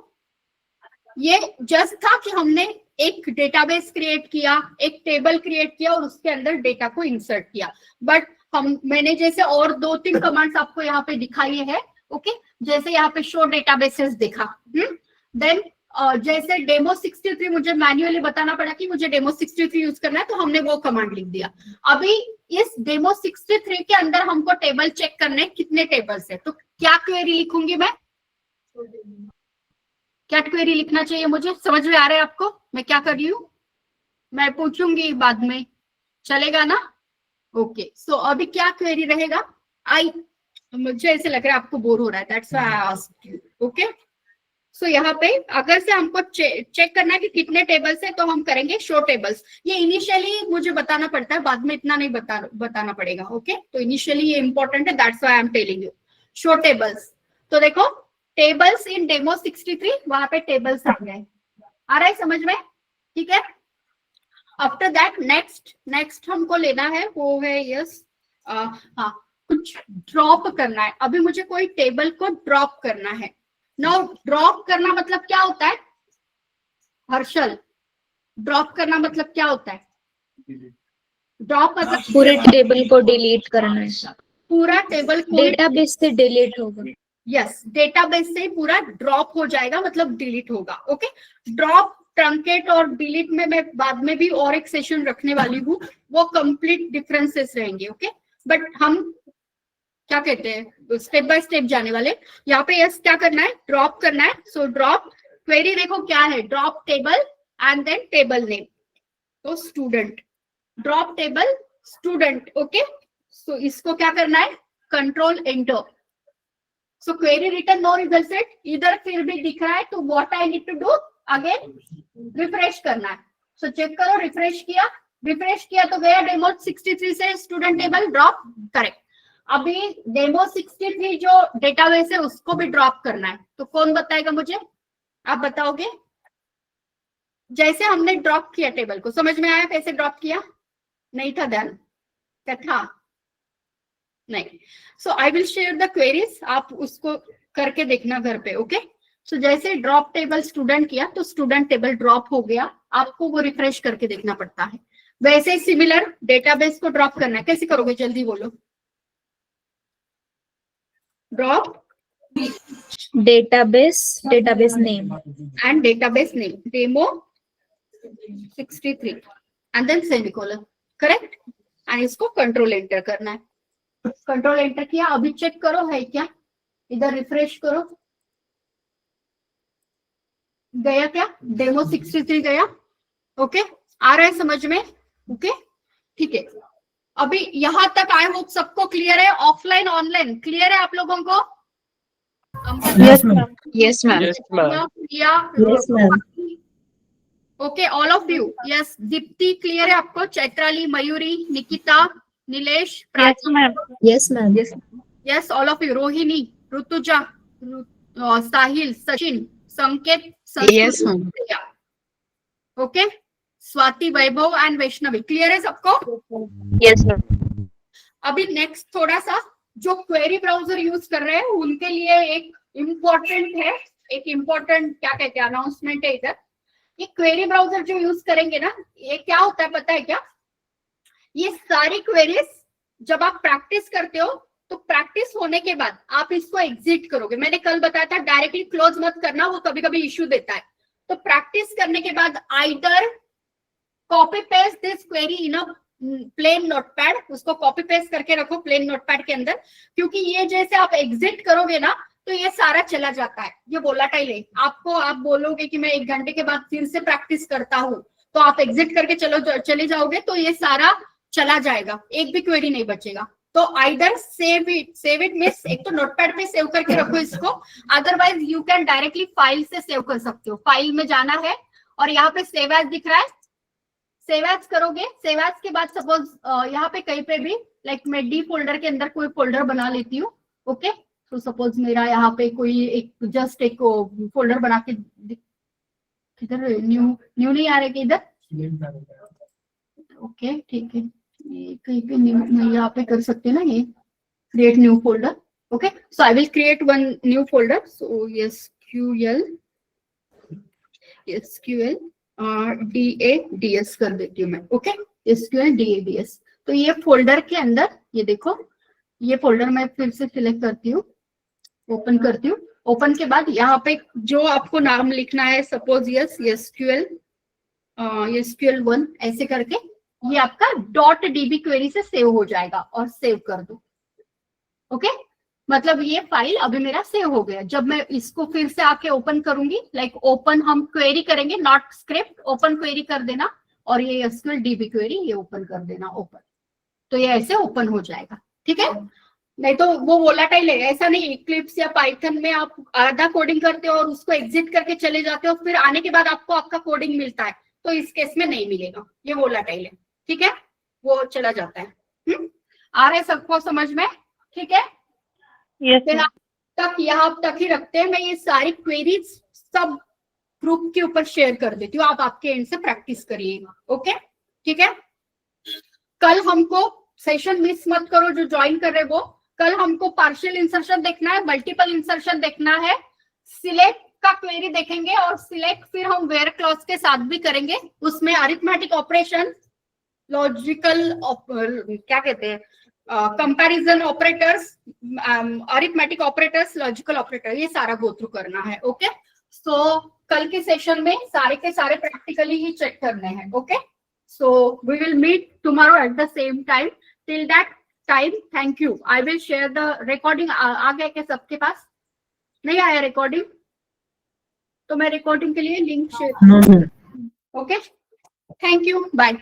ये जस्ट था कि हमने एक डेटाबेस क्रिएट किया, एक टेबल क्रिएट किया और उसके अंदर डेटा को इंसर्ट किया। बट मैंने जैसे और 2-3 कमांड्स आपको यहाँ पे दिखाई है। ओके, जैसे यहाँ पे शो डेटाबेसेस देखा, देन जैसे डेमो 63 मुझे मैन्युअली बताना पड़ा कि मुझे डेमो 63 यूज करना है, तो हमने वो कमांड लिख दिया। अभी इस डेमो 63 के अंदर हमको टेबल चेक करने कितने टेबल्स है, तो क्या क्वेरी लिखूंगी मैं? क्या क्वेरी लिखना चाहिए मुझे? समझ में आ रहा है आपको मैं क्या कर रही हूँ? मैं पूछूंगी बाद में, चलेगा ना? ओके, सो अभी क्या क्वेरी रहेगा? मुझे ऐसे लग रहा है आपको बोर हो रहा है, that's why I asked you. Okay, so यहाँ पे अगर से हमको चेक करना है कि कितने टेबल्स है, तो हम करेंगे शो टेबल्स। ये इनिशियली मुझे बताना पड़ता है, बाद में इतना नहीं बताना पड़ेगा। ओके, तो इनिशियली ये इंपॉर्टेंट है, that's why I am telling you show tables. तो देखो टेबल्स इन डेमो 63, वहां पे टेबल्स आ गए। आ रहा है समझ में? ठीक है, आफ्टर दैट नेक्स्ट हमको लेना है वो है यस, हाँ, कुछ ड्रॉप करना है। अभी मुझे कोई टेबल को ड्रॉप करना है। नाउ ड्रॉप करना मतलब क्या होता है हर्षल? ड्रॉप करना मतलब क्या होता है? ड्रॉप मतलब पूरे टेबल को डिलीट करना है, पूरा टेबल को डेटाबेस से डिलीट होगा। यस, डेटाबेस से पूरा ड्रॉप हो जाएगा, मतलब डिलीट होगा। ओके, ड्रॉप, ट्रंकेट और डिलीट में मैं बाद में भी और एक सेशन रखने वाली हूँ, वो कंप्लीट डिफरेंसेस रहेंगे। ओके, बट हम क्या कहते हैं स्टेप बाय स्टेप जाने वाले। यहाँ पे यस क्या करना है? ड्रॉप करना है। सो ड्रॉप क्वेरी देखो क्या है, drop table and then table name, तो student, drop table student. Okay, so इसको क्या करना है? Control enter. So query return no result set, इधर फिर भी दिख रहा है, तो what I need to do? Again refresh करना है। सो चेक करो, रिफ्रेश किया तो गया डेमो 63 से स्टूडेंट टेबल ड्रॉप, करेक्ट। अभी डेमो 63 जो डेटाबेस है उसको भी ड्रॉप करना है, तो कौन बताएगा मुझे? आप बताओगे? जैसे हमने ड्रॉप किया टेबल को, समझ में आया कैसे ड्रॉप किया? नहीं था ध्यान? क्या था? नहीं। So I will share the queries, आप उसको करके देखना घर पे। ओके, सो जैसे ड्रॉप टेबल स्टूडेंट किया तो स्टूडेंट टेबल ड्रॉप हो गया, आपको वो रिफ्रेश करके देखना पड़ता है। वैसे सिमिलर डेटाबेस को ड्रॉप करना है, कैसे करोगे जल्दी बोलो? Drop database name and database name demo 63 and then semicolon, correct? and इसको कंट्रोल एंटर करना है। कंट्रोल एंटर किया, अभी चेक करो है क्या, इधर रिफ्रेश करो, गया क्या? डेमो 63 गया। ओके, आ रहा है समझ में? ओके, ठीक है। अभी यहां तक आई होप सबको क्लियर है। ऑफलाइन ऑनलाइन क्लियर है आप लोगों को? Yes, ma'am. Yes, ma'am. Yes, ma'am. Yes, ma'am. Okay all of you yes Deepti clear है आपको Chaitrali Mayuri Nikita Nilesh Yes, ma'am. Yes, ma'am. Yes all of you Rohini Rutuja Sahil Sachin Sanket Yes, ma'am. Okay Swati Vaibhav and Vaishnavi clear है सबको Yes, ma'am. अभी next थोड़ा सा जो क्वेरी ब्राउजर यूज कर रहे हैं उनके लिए एक इम्पोर्टेंट है एक इम्पोर्टेंट क्या कहते हैं अनाउंसमेंट है इधर ये क्वेरी ब्राउजर जो यूज करेंगे ना ये क्या होता है पता है क्या ये सारी क्वेरीज जब आप प्रैक्टिस करते हो तो प्रैक्टिस होने के बाद आप इसको एग्जिट करोगे मैंने कल बताया था डायरेक्टली क्लोज मत करना वो कभी कभी इश्यू देता है तो प्रैक्टिस करने के बाद either copy paste this query in a plain notepad उसको कॉपी पेस्ट करके रखो प्लेन नोटपैड के अंदर क्योंकि ये जैसे आप एग्जिट करोगे ना तो ये सारा चला जाता है ये वोलाटाइल है आपको आप बोलोगे कि मैं 1 घंटे के बाद फिर से प्रैक्टिस करता हूँ तो आप एग्जिट करके चले जाओगे तो ये सारा चला जाएगा एक भी क्वेरी नहीं बचेगा तो आइदर सेव इट मींस एक तो नोटपैड पे सेव करके रखो इसको otherwise you can directly file से सेव कर सकते हो फाइल में जाना है और यहाँ पे सेव एज दिख रहा है सेव एज करोगे सेव एज के बाद सपोज यहाँ पे कहीं पे भी लाइक मैं डी फोल्डर के अंदर कोई फोल्डर बना लेती हूँ ओके तो सपोज मेरा यहाँ पे कोई एक जस्ट एक फोल्डर बना के किधर न्यू नहीं आ रहे कि इधर ओके ठीक है ये कहीं पे न्यू यहाँ पे कर सकते हैं ना ये create new folder okay so I will create one new folder so SQL DADS कर देती हूँ मैं ओके SQL DADS तो ये फोल्डर के अंदर ये देखो ये फोल्डर मैं फिर से सिलेक्ट करती हूँ ओपन करती हूँ ओपन के बाद यहाँ पे जो आपको नाम लिखना है सपोज SQL1 ऐसे करके ये आपका .db क्वेरी से सेव हो जाएगा और सेव कर दो ओके मतलब ये फाइल अभी मेरा सेव हो गया जब मैं इसको फिर से आके ओपन करूंगी लाइक ओपन हम क्वेरी करेंगे नॉट स्क्रिप्ट ओपन क्वेरी कर देना और ये SQL DB क्वेरी ये ओपन कर देना ओपन तो ये ऐसे ओपन हो जाएगा ठीक है नहीं तो वो वोलाटाइल है ऐसा नहीं इक्लिप्स या पाइथन में आप आधा कोडिंग करते हो और उसको एग्जिट करके चले जाते हो फिर आने के बाद आपको आपका कोडिंग मिलता है तो इस केस में नहीं मिलेगा ये वोलाटाइल है ठीक है वो चला जाता है आ रहे सबको समझ में ठीक है Yes, फिर ma'am. तक यहाँ तक ही रखते हैं मैं ये सारी क्वेरीज सब ग्रुप के ऊपर शेयर कर देती हूँ आप आपके एंड से प्रैक्टिस करिएगा ओके ठीक है कल हमको सेशन मिस मत करो जो ज्वाइन कर रहे वो कल हमको पार्शियल इंसर्शन देखना है मल्टीपल इंसर्शन देखना है सिलेक्ट का क्वेरी देखेंगे और सिलेक्ट फिर हम वेयर क्लॉज के साथ भी करेंगे उसमें अरिथमेटिक ऑपरेशन लॉजिकल क्या कहते हैं comparison operators arithmetic operators logical operator ये सारा गो थ्रू करना है ओके सो कल के सेशन में सारे के सारे प्रैक्टिकली ही चेक करने हैं okay so we will meet tomorrow at the same time till that time thank you I will share the recording आ गया क्या सबके पास नहीं आया रिकॉर्डिंग तो मैं रिकॉर्डिंग के लिए link share No, ma'am. Okay thank you bye